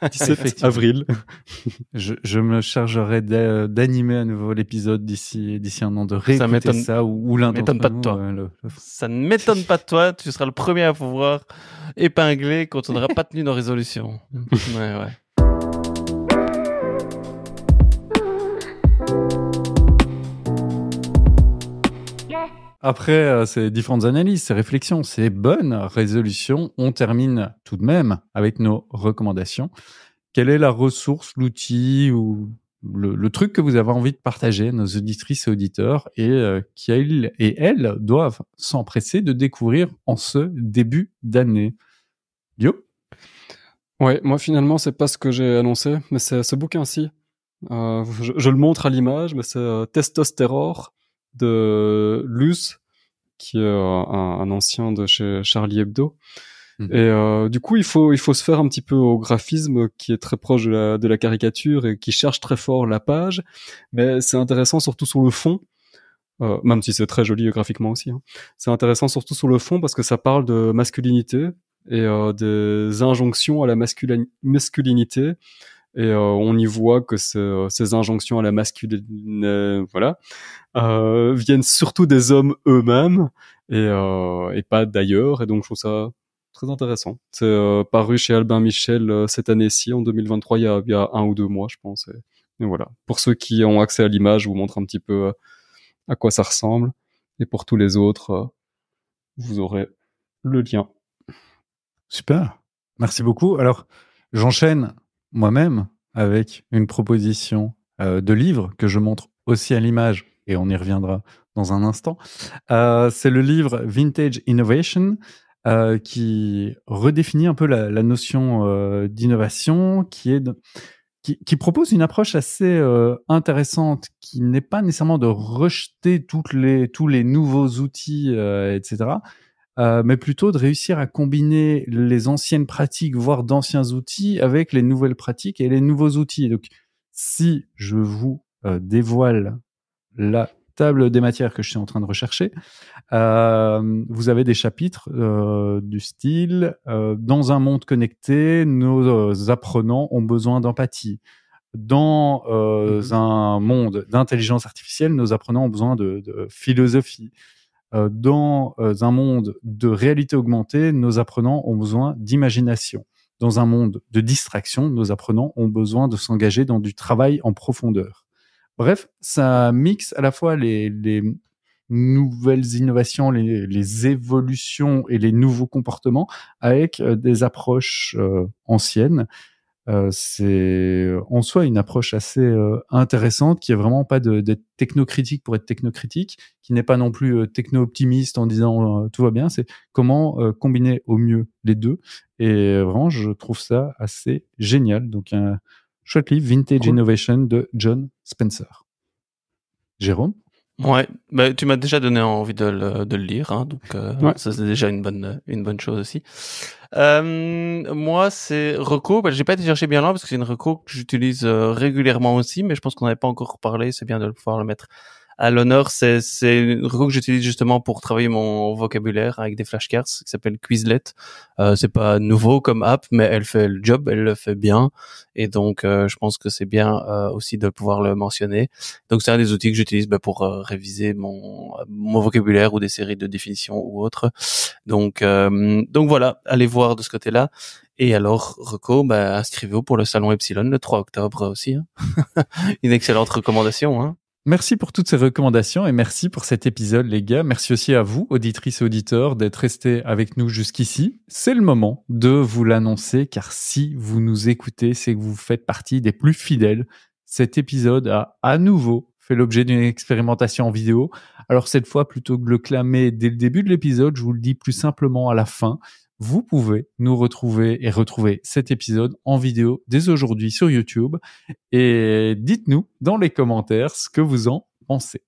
17 avril. Je me chargerai d'animer à nouveau l'épisode d'ici un an, de réécouter ça ou l'un d'entre nous. Pas de toi. Ça ne m'étonne pas de toi. Tu seras le premier à pouvoir épingler quand on n'aura pas tenu nos résolutions. Ouais. Après ces différentes analyses, ces réflexions, ces bonnes résolutions, on termine tout de même avec nos recommandations. Quelle est la ressource, l'outil ou le truc que vous avez envie de partager à nos auditrices et auditeurs et qu'ils et elles doivent s'empresser de découvrir en ce début d'année? Yo? Ouais, moi finalement, c'est pas ce que j'ai annoncé, mais c'est ce bouquin-ci. Je le montre à l'image, mais c'est Testostérore de Luce, qui est un ancien de chez Charlie Hebdo. Et du coup, il faut se faire un petit peu au graphisme qui est très proche de la caricature et qui cherche très fort la page, mais c'est intéressant surtout sur le fond, même si c'est très joli graphiquement aussi. Hein. C'est intéressant surtout sur le fond parce que ça parle de masculinité et des injonctions à la masculinité. Et on y voit que ces injonctions à la masculine, viennent surtout des hommes eux-mêmes et pas d'ailleurs. Et donc je trouve ça très intéressant. C'est paru chez Albin Michel cette année-ci, en 2023, il y a 1 ou 2 mois, je pense. Et voilà. Pour ceux qui ont accès à l'image, je vous montre un petit peu à quoi ça ressemble. Et pour tous les autres, vous aurez le lien. Super. Merci beaucoup. Alors, j'enchaîne moi-même avec une proposition de livre que je montre aussi à l'image et on y reviendra dans un instant. C'est le livre Vintage Innovation qui redéfinit un peu la notion d'innovation, qui propose une approche assez intéressante, qui n'est pas nécessairement de rejeter tous les nouveaux outils, etc., mais plutôt de réussir à combiner les anciennes pratiques, voire d'anciens outils, avec les nouvelles pratiques et les nouveaux outils. Donc, si je vous dévoile la table des matières que je suis en train de rechercher, vous avez des chapitres du style dans un monde connecté, nos apprenants ont besoin d'empathie. Dans un monde d'intelligence artificielle, nos apprenants ont besoin de philosophie. Dans un monde de réalité augmentée, nos apprenants ont besoin d'imagination. Dans un monde de distraction, nos apprenants ont besoin de s'engager dans du travail en profondeur. Bref, ça mixe à la fois les nouvelles innovations, les évolutions et les nouveaux comportements avec des approches anciennes. C'est en soi une approche assez intéressante, qui est vraiment pas d'être technocritique pour être technocritique, qui n'est pas non plus techno-optimiste en disant tout va bien. C'est comment combiner au mieux les deux. Et vraiment, je trouve ça assez génial. Donc un chouette livre, Vintage Innovation de John Spencer. Jérôme? Ouais, bah, tu m'as déjà donné envie de le lire, hein, donc ça c'est déjà une bonne chose aussi. Moi c'est reco, bah, j'ai pas été chercher bien loin parce que c'est une reco que j'utilise régulièrement aussi, mais je pense qu'on n'avait pas encore parlé, c'est bien de pouvoir le mettre à l'honneur. C'est une reco que j'utilise justement pour travailler mon vocabulaire avec des flashcards qui s'appelle Quizlet. C'est pas nouveau comme app, mais elle fait le job, elle le fait bien, et donc je pense que c'est bien aussi de pouvoir le mentionner. Donc c'est un des outils que j'utilise pour réviser mon vocabulaire ou des séries de définitions ou autres. Donc voilà, allez voir de ce côté-là. Et alors reco, inscrivez-vous pour le salon Epsilon le 3 octobre aussi, hein. Une excellente recommandation, hein. Merci pour toutes ces recommandations et merci pour cet épisode, les gars. Merci aussi à vous, auditrices et auditeurs, d'être restés avec nous jusqu'ici. C'est le moment de vous l'annoncer, car si vous nous écoutez, c'est que vous faites partie des plus fidèles. Cet épisode a à nouveau fait l'objet d'une expérimentation en vidéo. Alors cette fois, plutôt que de le clamer dès le début de l'épisode, je vous le dis plus simplement à la fin. Vous pouvez nous retrouver et retrouver cet épisode en vidéo dès aujourd'hui sur YouTube. Et dites-nous dans les commentaires ce que vous en pensez.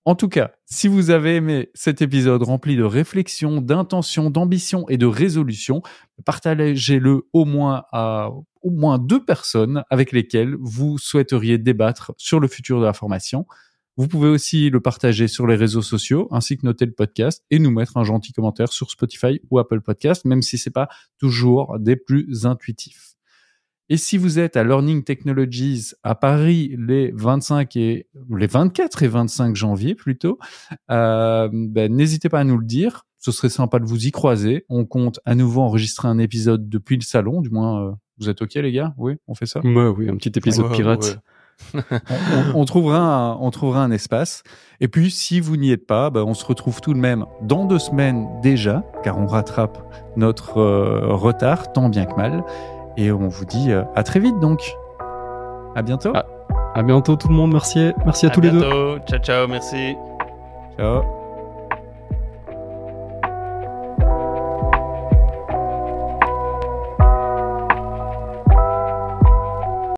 En tout cas, si vous avez aimé cet épisode rempli de réflexion, d'intention, d'ambition et de résolution, partagez-le au moins à au moins 2 personnes avec lesquelles vous souhaiteriez débattre sur le futur de la formation. Vous pouvez aussi le partager sur les réseaux sociaux, ainsi que noter le podcast et nous mettre un gentil commentaire sur Spotify ou Apple Podcast, même si c'est pas toujours des plus intuitifs. Et si vous êtes à Learning Technologies à Paris les 24 et 25 janvier plutôt, n'hésitez pas à nous le dire. Ce serait sympa de vous y croiser. On compte à nouveau enregistrer un épisode depuis le salon. Du moins, vous êtes OK, les gars? Oui, on fait ça? Oui, un petit épisode pirate. Ouais. on trouvera un espace. Et puis, si vous n'y êtes pas, on se retrouve tout de même dans 2 semaines déjà, car on rattrape notre retard, tant bien que mal. Et on vous dit à très vite donc. À bientôt. À bientôt tout le monde, merci à tous les deux. Ciao, merci. Ciao.